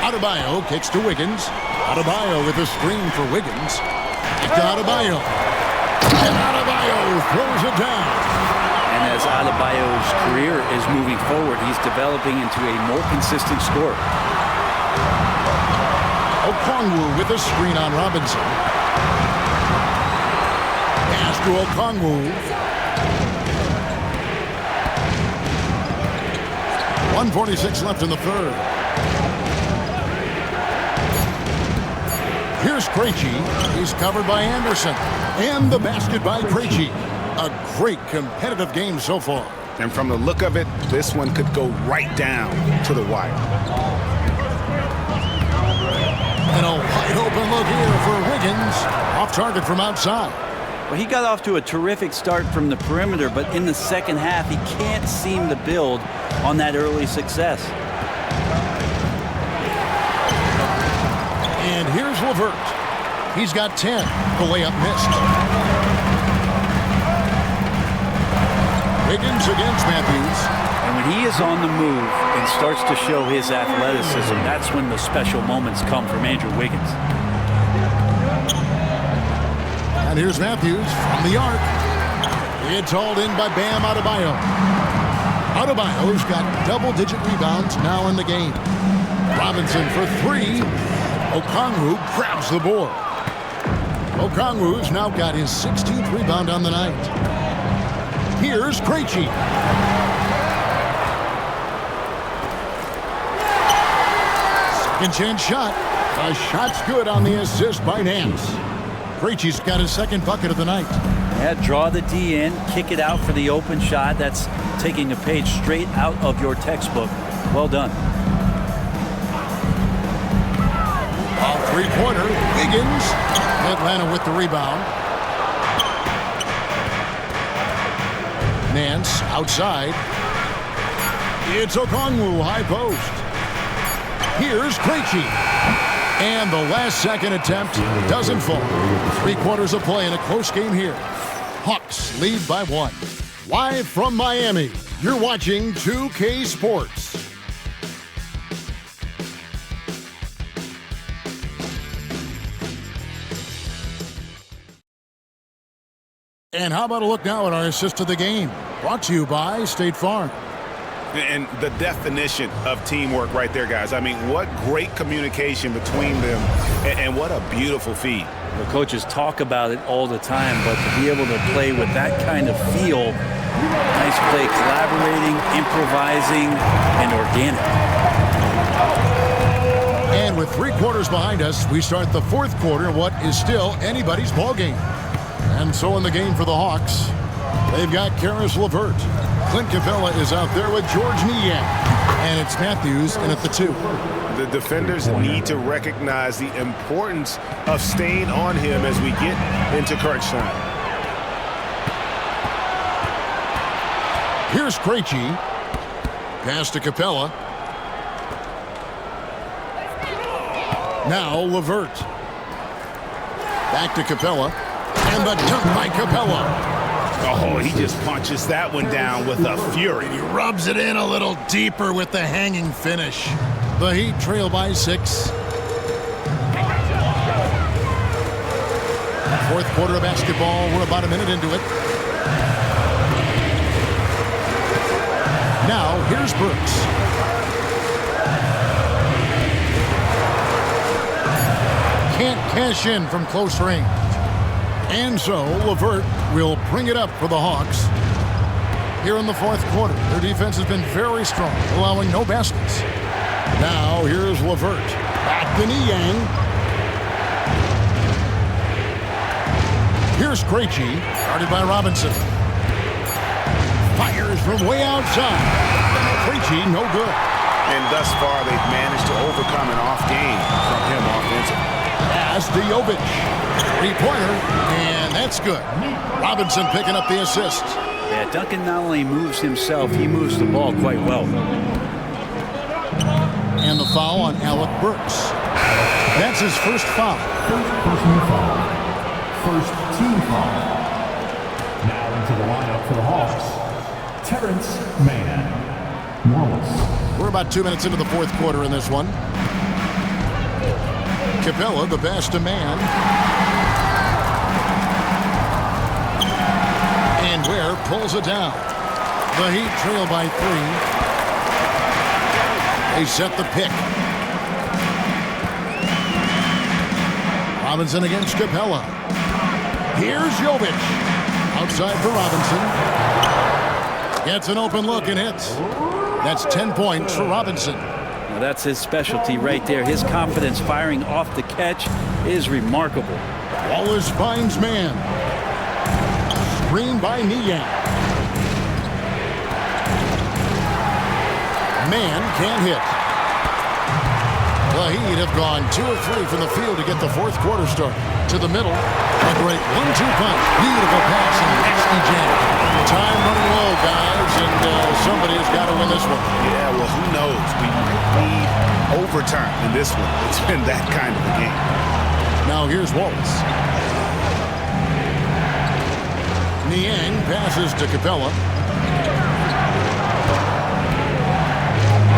Adebayo kicks to Wiggins. Adebayo with a screen for Wiggins. Back to Adebayo. And Adebayo throws it down. And as Adebayo's career is moving forward, he's developing into a more consistent scorer. Okongwu with a screen on Robinson. Pass to Okongwu. 1:46 left in the third. Here's Krejci. He's covered by Anderson. And the basket by Krejci. A great competitive game so far. And from the look of it, this one could go right down to the wire. And a wide open look here for Wiggins. Off target from outside. Well, he got off to a terrific start from the perimeter, but in the second half, he can't seem to build on that early success. And here's LeVert. He's got 10. The layup missed. Wiggins against Matthews. And when he is on the move and starts to show his athleticism, that's when the special moments come from Andrew Wiggins. And here's Matthews from the arc. It's hauled in by Bam Adebayo. Adebayo's got double-digit rebounds now in the game. Robinson for 3. Okongwu grabs the board. Okongwu's now got his 16th rebound on the night. Here's Krejci. Second chance shot. The shot's good on the assist by Nance. Krejci's got his second bucket of the night. Yeah, draw the D in, kick it out for the open shot. That's taking a page straight out of your textbook. Well done. Ball three-pointer. Wiggins. Atlanta with the rebound. Nance outside. It's Okongwu, high post. Here's Krejci. And the last second attempt doesn't fall. 3 quarters of play in a close game here. Hawks lead by 1. Live from Miami, you're watching 2K Sports. And how about a look now at our assist of the game? Brought to you by State Farm. And the definition of teamwork right there, guys. I mean, what great communication between them, and what a beautiful feed. The coaches talk about it all the time, but to be able to play with that kind of feel, nice play, collaborating, improvising, and organic. And with 3 quarters behind us, we start the 4th quarter in what is still anybody's ball game. And so in the game for the Hawks, they've got Karis LeVert. Clint Capella is out there with George Niang. And it's Matthews in at the 2. The defenders need to recognize the importance of staying on him as we get into crunch time. Here's Krejci. Pass to Capella. Now LeVert. Back to Capella. And the dunk by Capella. Oh, he just punches that one down with a fury. He rubs it in a little deeper with the hanging finish. The Heat trail by 6. 4th quarter of basketball. We're about a minute into it. Now, here's Brooks. Can't cash in from close range. And so, LeVert will bring it up for the Hawks. Here in the 4th quarter, their defense has been very strong, allowing no baskets. Now, here's LeVert. Back to Niang. Here's Krejci, guarded by Robinson. Fires from way outside. Krejci, no good. and thus far they've managed to overcome an off game from him offensively. Pass to Jovic. Three-pointer, and that's good. Robinson picking up the assist. Yeah, Duncan not only moves himself, he moves the ball quite well. And the foul on Alec Burks. That's his first foul. First personal foul. First team foul. Now into the lineup for the Hawks, Terrence Mann. Wallace. We're about 2 minutes into the fourth quarter in this one. Capella, the pass to Mann. And Ware pulls it down. The Heat trail by 3. They set the pick. Robinson against Capella. Here's Jovic. Outside for Robinson. Gets an open look and hits. That's 10 points for Robinson. Well, that's his specialty right there. His confidence firing off the catch is remarkable. Wallace finds Mann. Screen by Niang. Mann can't hit. The Heat have gone 2 of 3 from the field to get the fourth quarter started. To the middle. A great 1-2 punch. Beautiful pass and nasty jam. Time running low, guys, and somebody has got to win this one. Yeah, well, who knows? We need overtime in this one. It's been that kind of a game. Now here's Wallace. Niang passes to Capella.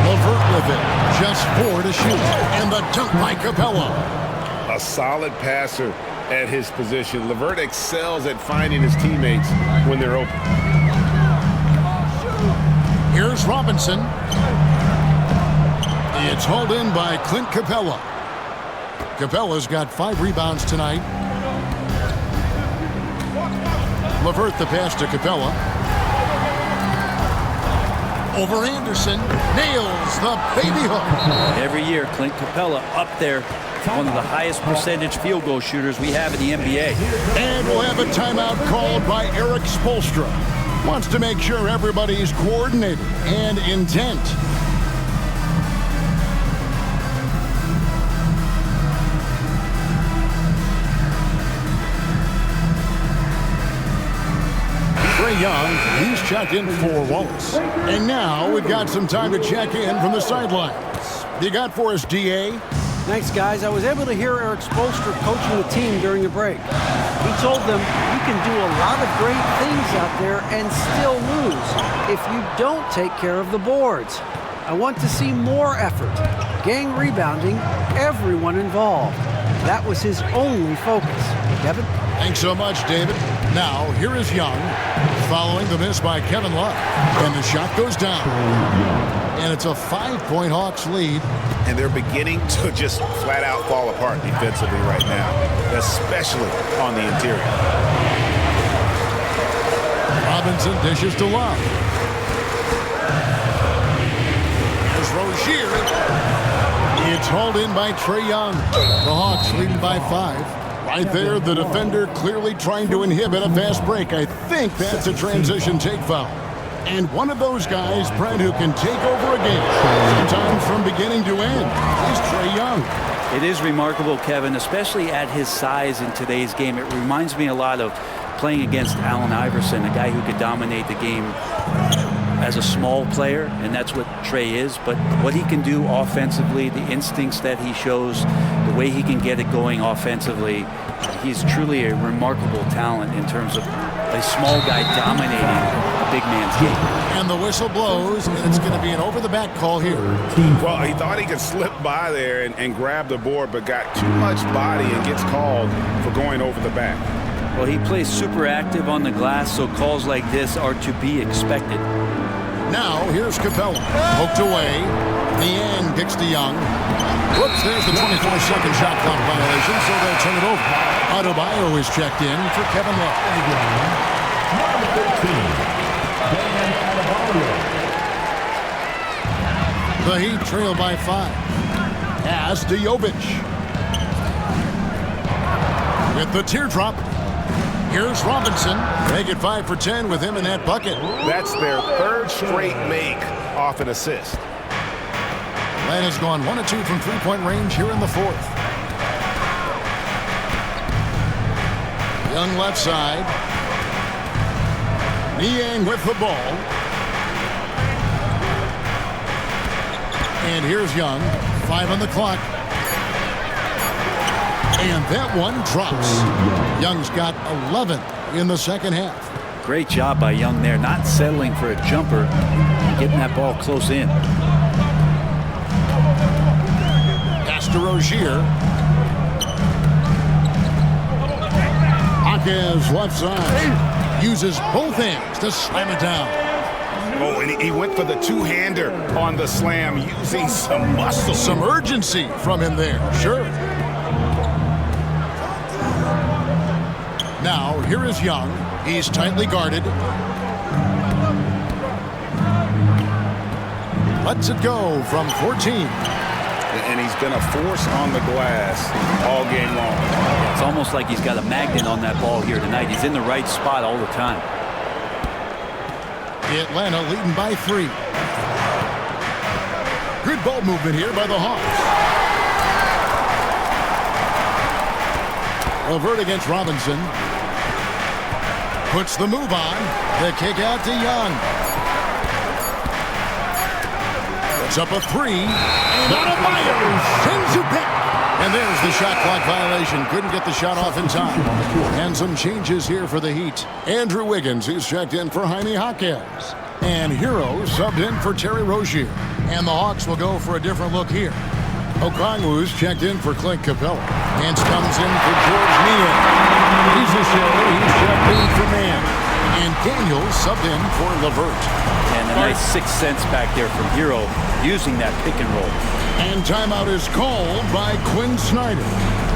LeVert with it. Just 4 to shoot. And the dunk by Capella. A solid passer at his position. LeVert excels at finding his teammates when they're open. Here's Robinson. It's hauled in by Clint Capella. Capella's got 5 rebounds tonight. LeVert the pass to Capella. Over Anderson. Nails the baby hook. Every year, Clint Capella up there, one of the highest percentage field goal shooters we have in the NBA. And we'll have a timeout called by Eric Spoelstra. Wants to make sure everybody's coordinated and intent. Trae Young, he's checked in for Wallace. And now we've got some time to check in from the sidelines. You got for us, DA? Thanks, guys. I was able to hear Eric Spoelstra coaching the team during the break. He told them you can do a lot of great things out there and still lose if you don't take care of the boards. I want to see more effort, gang rebounding, everyone involved. That was his only focus. Kevin? Thanks so much, David. Now, here is Young, following the miss by Kevin Love. And the shot goes down. And it's a 5-point Hawks lead. And they're beginning to just flat out fall apart defensively right now, especially on the interior. Robinson dishes to Love. Here's Rozier. It's hauled in by Trae Young. The Hawks leading by 5. Right there, the defender clearly trying to inhibit a fast break. I think that's a transition take foul. And one of those guys, Brent, who can take over a game, sometimes from beginning to end, is Trae Young. It is remarkable, Kevin, especially at his size in today's game. It reminds me a lot of playing against Allen Iverson, a guy who could dominate the game as a small player, and that's what Trae is. But what he can do offensively, the instincts that he shows, the way he can get it going offensively, he's truly a remarkable talent in terms of a small guy dominating a big man's game. And the whistle blows, and it's going to be an over-the-back call here. Well, he thought he could slip by there and grab the board, but got too much body and gets called for going over the back. Well, he plays super active on the glass, so calls like this are to be expected. Now, here's Capella. Poked away. Niang kicks to Young. Whoops, there's the 24-second shot clock violation, so they'll turn it over. Adebayo is checked in for Kevin Love. Number 13, Dan Adebayo. The Heat trail by 5. Pass to Jovic. With the teardrop. Here's Robinson. Make it 5 for 10 with him in that bucket. That's their 3rd straight make off an assist. Atlanta's gone 1 of 2 from three-point range here in the fourth. Young left side. Niang with the ball. And here's Young. 5 on the clock. And that one drops. Young's got 11 in the second half. Great job by Young there, not settling for a jumper, getting that ball close in. Pass to Rozier. HAWKS left side. Uses both hands to slam it down. Oh, and he went for the two-hander on the slam, using some muscle. Some urgency from him there, sure. Now, here is Young. He's tightly guarded. Lets it go from 14. And he's been a force on the glass all game long. It's almost like he's got a magnet on that ball here tonight. He's in the right spot all the time. Atlanta leading by 3. Good ball movement here by the Hawks. Revert against Robinson. Puts the move on. The kick out to Young. Puts up a 3. And Adebayo sends it back. And there's the shot clock violation. Couldn't get the shot off in time. And some changes here for the Heat. Andrew Wiggins, who's checked in for Jaime HAWKS. And Hero subbed in for Terry Rozier. And the Hawks will go for a different look here. Okongwu's checked in for Clint Capella. Nance comes in for George Niang. He's checked in for Mann. And Daniels subbed in for LeVert. And a nice 6 cents back there from Hero using that pick and roll. And timeout is called by Quinn Snyder.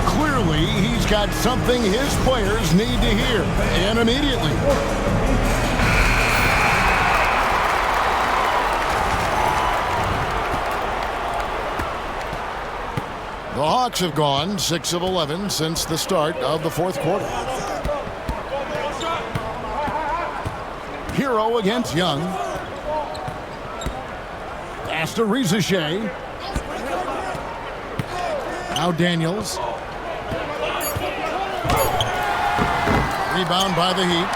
Clearly, he's got something his players need to hear. And immediately. The Hawks have gone 6 of 11 since the start of the fourth quarter. Hero against Young. Pass to Rizachet. Now Daniels. Rebound by the Heat.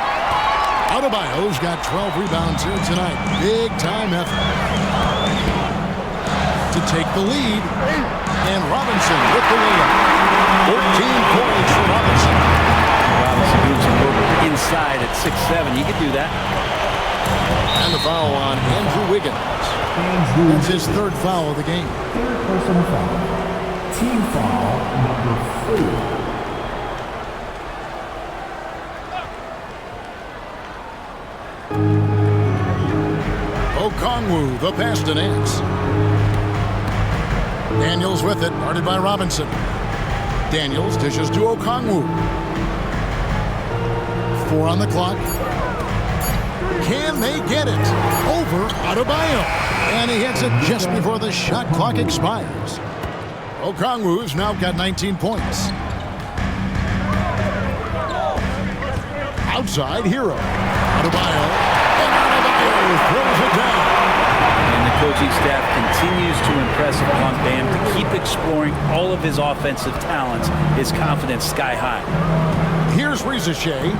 Adebayo's got 12 rebounds here tonight. Big time effort to take the lead. And Robinson with the layup. 14 points for Robinson. Robinson moves him over inside at 6'7". He could do that. And the foul on Andrew Wiggins. That's his third foul of the game. Third personal foul. Team foul number 4. Okongwu, the pass to Nance. Daniels with it, guarded by Robinson. Daniels dishes to Okongwu. 4 on the clock. Can they get it? Over Adebayo. And he hits it just before the shot clock expires. Okongwu's now got 19 points. Outside, Hero. Adebayo. And Adebayo throws it down. And the coaching staff continues to impress upon Bam to keep exploring all of his offensive talents, his confidence sky high. Here's Rizachet.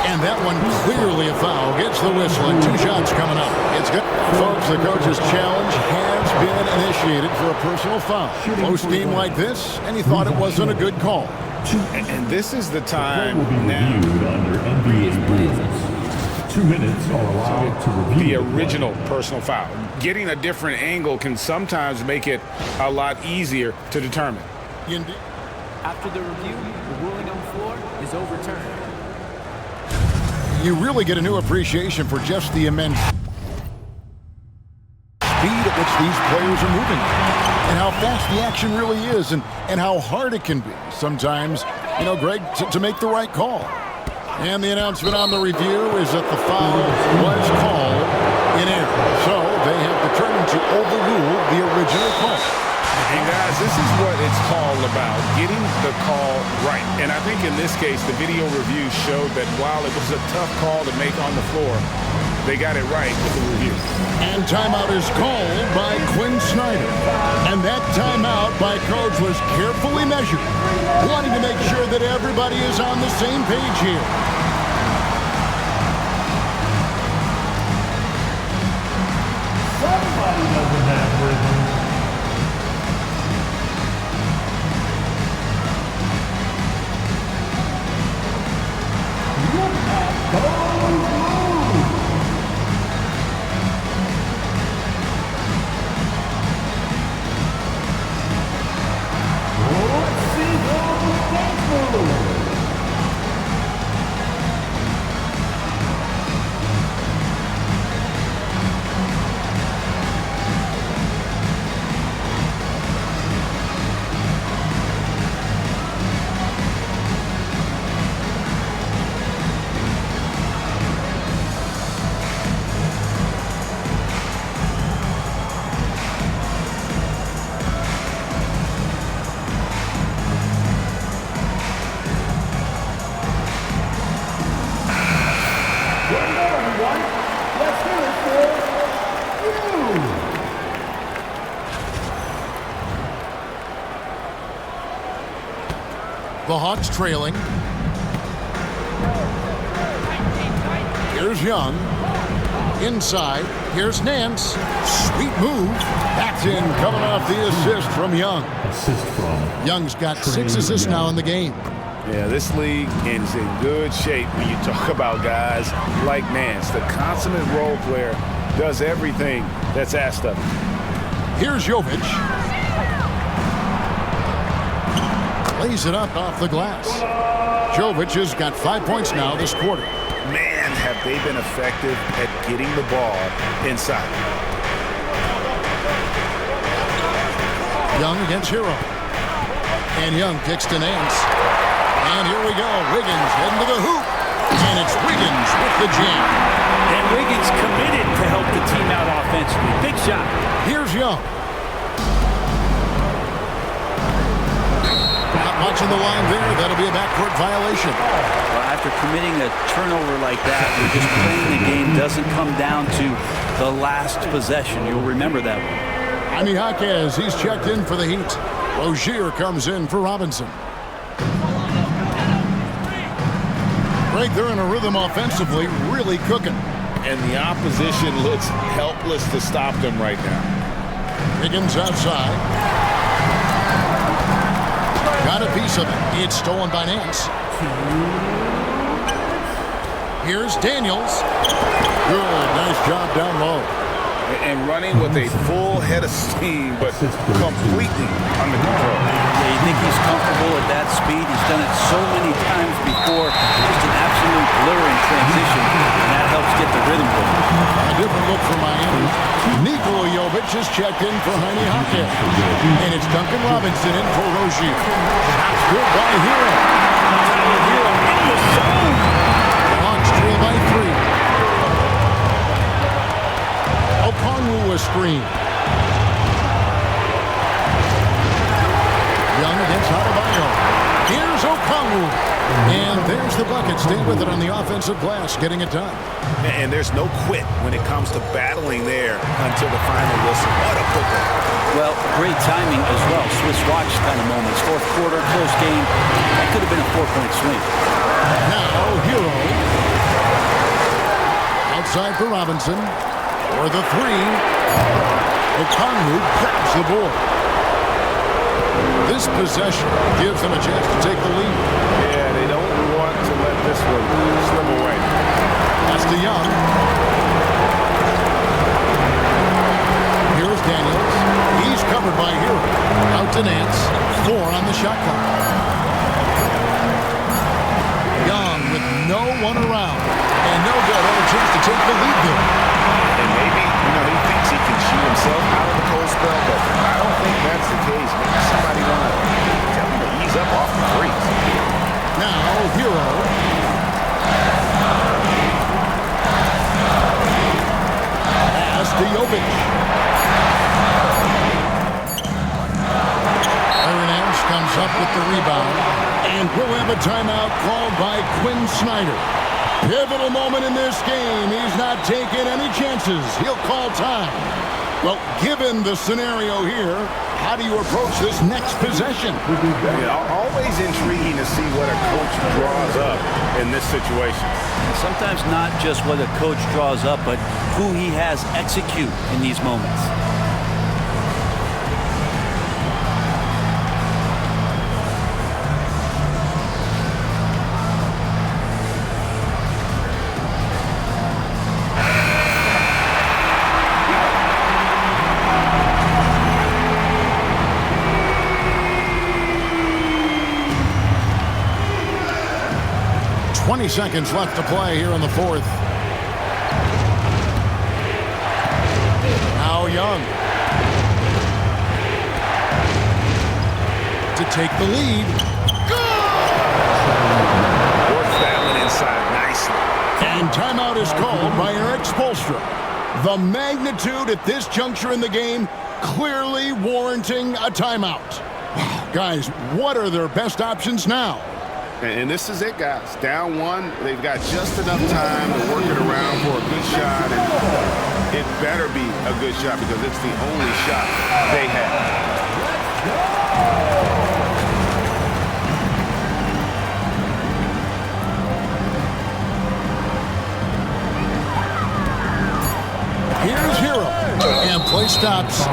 And that one clearly a foul. Gets the whistle and 2 shots coming up. It's good. Folks, the coach's challenge has been initiated for a personal foul. Close game like this, and he thought it wasn't a good call. And this is the time now. Under NBA rules. 2 minutes are allowed to review The original personal foul. Getting a different angle can sometimes make it a lot easier to determine. After the review, the ruling on the floor is overturned. You really get a new appreciation for just the immense speed at which these players are moving and how fast the action really is and how hard it can be sometimes, Greg, to make the right call. And the announcement on the review is that the foul was called in error. So they have determined to overrule the original call. And guys, this is what it's called about, getting the call right. And I think in this case, the video review showed that while it was a tough call to make on the floor, They got it right with the review. And timeout is called by Quinn Snyder. And that timeout by Coach was carefully measured, wanting to make sure that everybody is on the same page here. Somebody doesn't have rhythm. Look at those moves. Let's see those dance moves. The Hawks trailing. Here's Young. Inside. Here's Nance. Sweet move. That's in, coming off the assist from Young. Assist from Young's got 6 assists now in the game. Yeah, this league is in good shape when you talk about guys like Nance. The consummate role player does everything that's asked of him. Here's Jovic. Lays it up off the glass. Jovic has got 5 points now this quarter. Man, have they been effective at getting the ball inside. Young against Hero. And Young kicks to Nance. And here we go. Wiggins heading to the hoop. And it's Wiggins with the jam. And Wiggins committed to help the team out offensively. Big shot. Here's Young. Not much in the line there. That'll be a backcourt violation. Well, after committing a turnover like that, you're just playing the game. Doesn't come down to the last possession. You'll remember that one. Jaime Jaquez, he's checked in for the Heat. Rozier comes in for Robinson. Right there in a rhythm offensively, really cooking. And the opposition looks helpless to stop them right now. Wiggins outside. Got a piece of it. It's stolen by Nance. Here's Daniels. Good, nice job down low. And running with a full head of steam, but completely under control. Yeah, you think he's comfortable at that speed? He's done it so many times before. Just an absolute blur in transition, and that helps get the rhythm going. A different look for Miami. Nikola Jovic is checked in for Jaime Jaquez. And it's Duncan Robinson in for Rozier. Shots good by Hero. Hero in the zone. The Hawks trail by 3. Okongwu a screen. Young against Adebayo. Here's Okongwu. And there's the bucket. Stay with it on the offensive glass, getting it done. And there's no quit when it comes to battling there until the final whistle. What a putback. Well, great timing as well. Swiss watch kind of moments. Fourth quarter, close game. That could have been a 4-point swing. Now, Hero. Outside for Robinson. For the 3. Okongwu grabs the board. This possession gives them a chance to take the lead. Yeah, they don't want to let this one slip away. That's to Young. Here's Daniels. He's covered by Hero. Out to Nance. 4 on the shot clock. Young with no one around. And no good. Have a chance to take the lead there. And maybe, he thinks he can shoot himself out of the cold spell, but I don't think that's the case. Maybe somebody want to tell him to ease up off the freeze. Now, Hero. Pass to Jovic. Larry Nance comes up with the rebound. And we'll have a timeout called by Quinn Snyder. Pivotal moment in this game. He's not taking any chances. He'll call time. Well, given the scenario here, how do you approach this next possession? Always intriguing to see what a coach draws up in this situation. Sometimes not just what a coach draws up, but who he has execute in these moments. Seconds left to play here in the fourth. Now Young to take the lead. Works that one inside nicely. And timeout is called by Eric Spoelstra. The magnitude at this juncture in the game clearly warranting a timeout. Wow, guys, what are their best options now? And this is it, guys. Down one, they've got just enough time to work it around for a good shot, and it better be a good shot because it's the only shot they have. Here's Hero, and play stops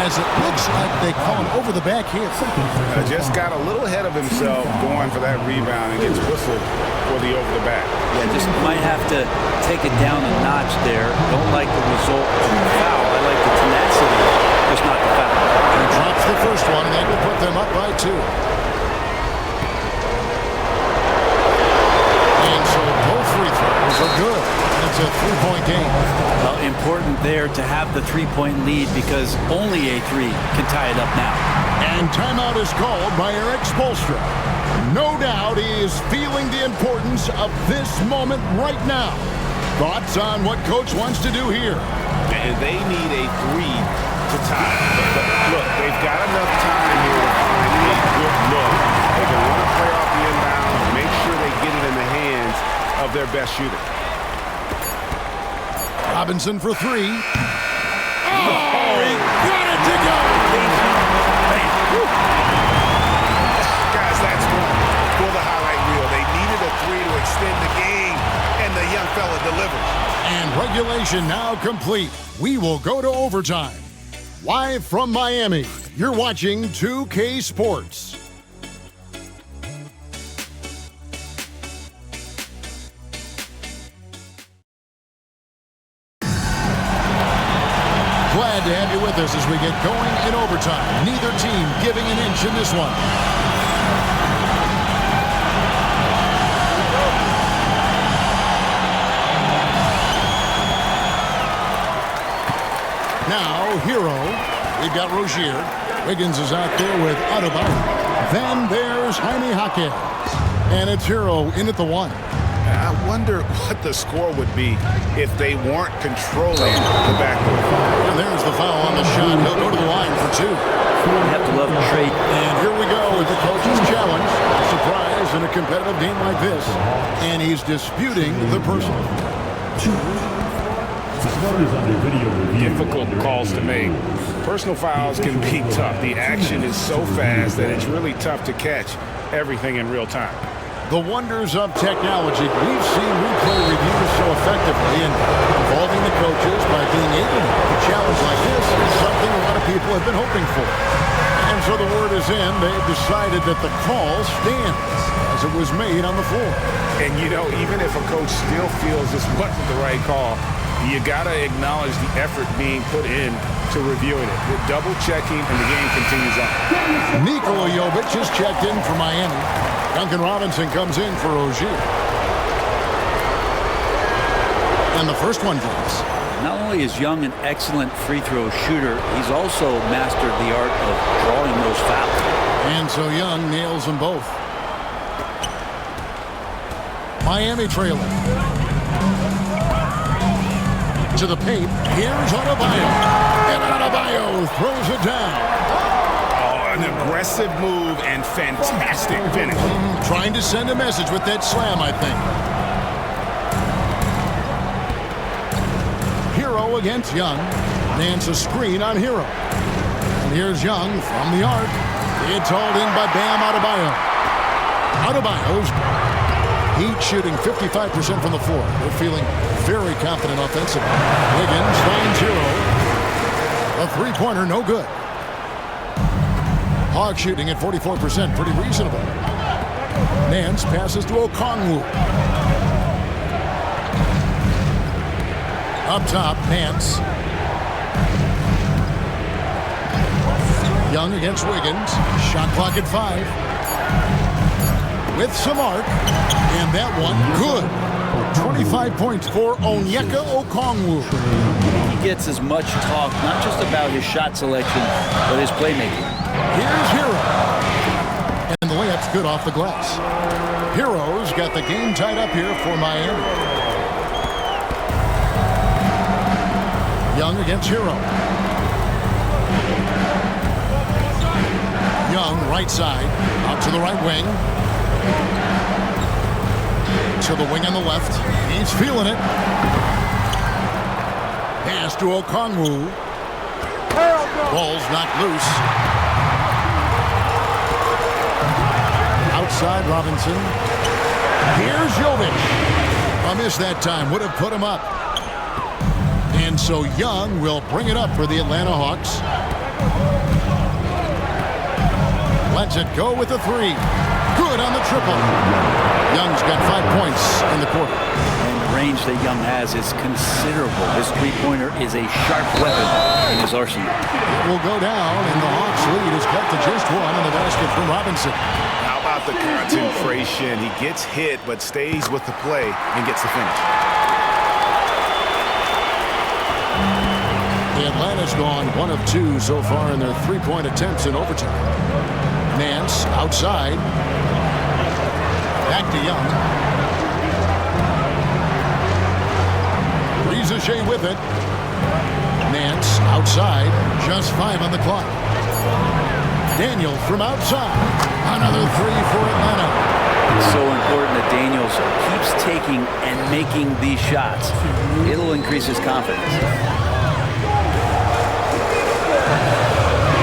as it looks like they call him over the back here. Just got a little ahead of himself going for that rebound and gets whistled for the over the back. Yeah, just might have to take it down a notch there. Don't like the result of the foul. I like the tenacity, just not the foul. He drops the first one, and that will put them up by 2. And so both free throws are good. It's a 3-point game. Well, important there to have the 3-point lead because only a 3 can tie it up now. And timeout is called by Eric Spoelstra. No doubt he is feeling the importance of this moment right now. Thoughts on what Coach wants to do here? And they need a 3 to tie. But look, they've got enough time here to find a good look. They can want to play off the inbound and make sure they get it in the hands of their best shooter. Robinson for 3. Oh, he got it to go! Guys, that's one for the highlight reel. They needed a 3 to extend the game, and the young fella delivers. And regulation now complete. We will go to overtime. Live from Miami, you're watching 2K Sports. Glad to have you with us as we get going in overtime. Neither team giving an inch in this one. Now, Hero. We've got Rozier. Wiggins is out there with Adebayo. Then there's Jaime HAWKS. And it's Hero in at the 1. I wonder what the score would be if they weren't controlling the backcourt. And there's the foul on the shot. He'll go to the line for 2. You have to love the trade. And here we go with the coach's challenge. Surprise in a competitive game like this. And he's disputing the personal. Difficult calls to make. Personal fouls can be tough. The action is so fast that it's really tough to catch everything in real time. The wonders of technology. We've seen replay reviews so effectively, and involving the coaches by being able to make a challenge like this is something a lot of people have been hoping for. And so the word is in. They've decided that the call stands as it was made on the floor. And, you know, even if a coach still feels this wasn't the right call, you got to acknowledge the effort being put in to reviewing it. With double checking, and the game continues on. Nikola Jovic is checked in for Miami. Duncan Robinson comes in for Rozier. And the first one drops. Not only is Young an excellent free throw shooter, he's also mastered the art of drawing those fouls. And so Young nails them both. Miami trailing. To the paint. Here's Adebayo. And Adebayo throws it down. An aggressive move and fantastic finish. Trying to send a message with that slam, I think. Hero against Young. Nance a screen on Hero. And here's Young from the arc. It's hauled in by Bam Adebayo. Adebayo's Heat shooting 55% from the floor. They're feeling very confident offensively. Wiggins finds Hero. A three-pointer, no good. Hawks shooting at 44%, pretty reasonable. Nance passes to Okongwu. Up top, Nance. Young against Wiggins. Shot clock at 5. With some arc. And that one, good. 25 points for Onyeka Okongwu. He gets as much talk, not just about his shot selection, but his playmaking. Here's Hero. And the layup's good off the glass. Hero's got the game tied up here for Miami. Young against Hero. Young, right side, out to the right wing. To the wing on the left. He's feeling it. Pass to Okongwu. Ball's knocked loose. Outside Robinson. Here's Jovic. A miss that time. Would have put him up. And so Young will bring it up for the Atlanta Hawks. Lets it go with the three. Good on the triple. Young's got 5 points in the quarter. And the range that Young has is considerable. His three-pointer is a sharp weapon in his arsenal. It will go down, and the Hawks lead is cut to just one on the basket from Robinson. How about the concentration? He gets hit, but stays with the play and gets the finish. Atlanta's gone 1 of 2 so far in their three-point attempts in overtime. Nance outside. Back to Young. Rizachet with it. Nance outside. Just 5 on the clock. Daniels from outside. Another 3 for Atlanta. It's so important that Daniels keeps taking and making these shots. It'll increase his confidence.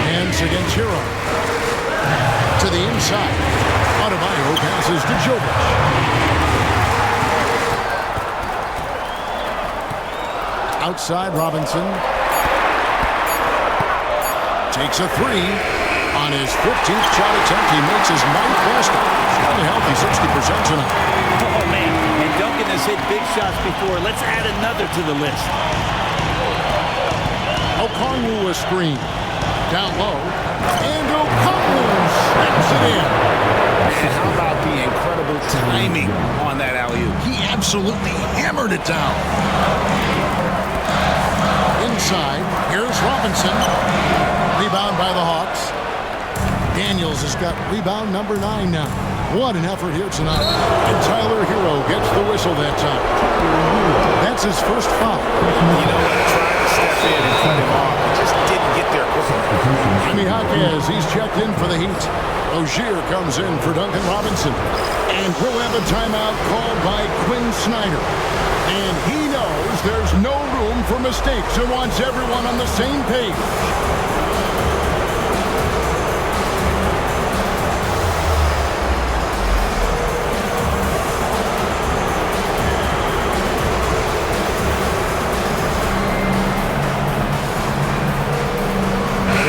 Nance against Hero. To the inside. Adebayo passes to Jovic. Outside Robinson. Takes a 3. On his 15th shot attempt, he makes his 9th basket. Got a healthy 60% tonight. Oh, man. And Duncan has hit big shots before. Let's add another to the list. Okongwu a screen. Down low. And Okongwu snaps it in. And how about the incredible timing on that alley-oop? He absolutely hammered it down. Inside, here's Robinson. Rebound by the Hawks. Daniels has got rebound number 9 now. What an effort here tonight. And Tyler Hero gets the whistle that time. That's his first foul. You know what? Trying to step in and cut him off. He just didn't get there quick enough. Jimmy Jaquez, he's checked in for the Heat. Ogier comes in for Duncan Robinson. And we'll have a timeout called by Quinn Snyder. And he knows there's no room for mistakes and wants everyone on the same page.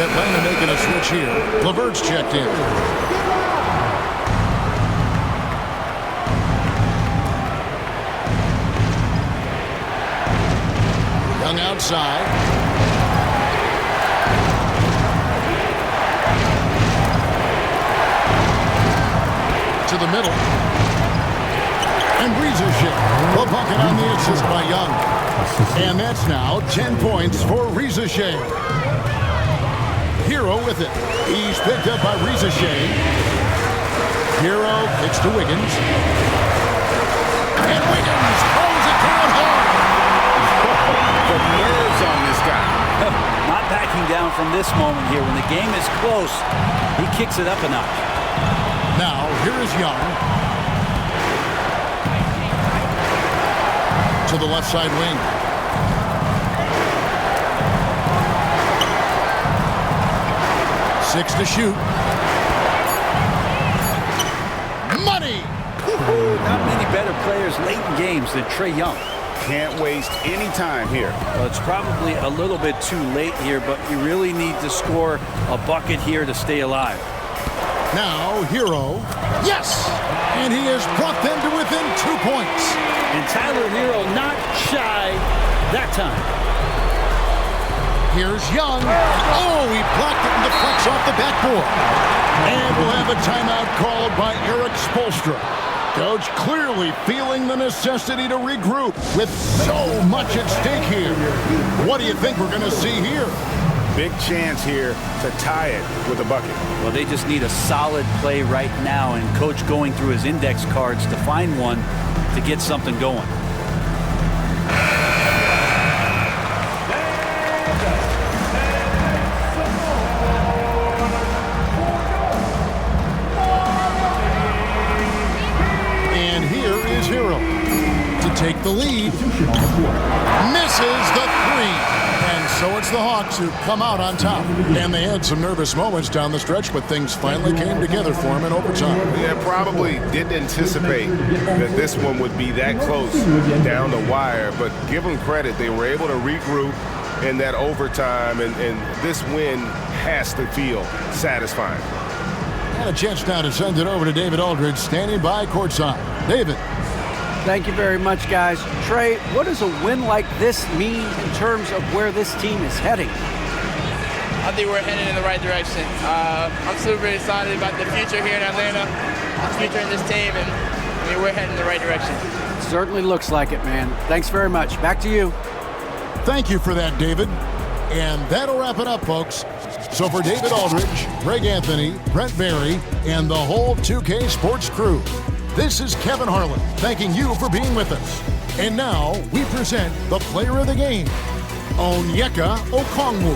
Atlanta making a switch here. LeVert's checked in. Young outside. To the middle. And Rizachet. The bucket on the assist by Young. And that's now 10 points for Rizachet. Hero with it. He's picked up by Rizachet. Hero kicks to Wiggins. And Wiggins throws it down hard. The nerves on this guy. Not backing down from this moment here. When the game is close, he kicks it up a notch. Now, here is Young. To the left side wing. 6 to shoot. Money! Not many better players late in games than Trae Young. Can't waste any time here. Well, it's probably a little bit too late here, but we really need to score a bucket here to stay alive. Now, Hero. Yes! And he has brought them to within 2 points. And Tyler Hero not shy that time. Here's Young. Oh, he blocked it and deflects off the backboard. And we'll have a timeout called by Eric Spoelstra. Coach clearly feeling the necessity to regroup with so much at stake here. What do you think we're going to see here? Big chance here to tie it with a bucket. Well, they just need a solid play right now, and Coach going through his index cards to find one to get something going. And here is Hero to take the lead. Misses the three. And so it's the Hawks who come out on top. And they had some nervous moments down the stretch, but things finally came together for them in overtime. Yeah, probably didn't anticipate that this one would be that close down the wire, but give them credit. They were able to regroup in that overtime, and this win has to feel satisfying. And a chance now to send it over to David Aldridge, standing by courtside. David. Thank you very much, guys. Trae, what does a win like this mean in terms of where this team is heading? I think we're heading in the right direction. I'm super excited about the future here in Atlanta, the future in this team, and we're heading in the right direction. Certainly looks like it, man. Thanks very much. Back to you. Thank you for that, David. And that'll wrap it up, folks. So for David Aldridge, Greg Anthony, Brent Barry, and the whole 2K Sports crew, this is Kevin Harlan thanking you for being with us. And now we present the player of the game, Onyeka Okongwu.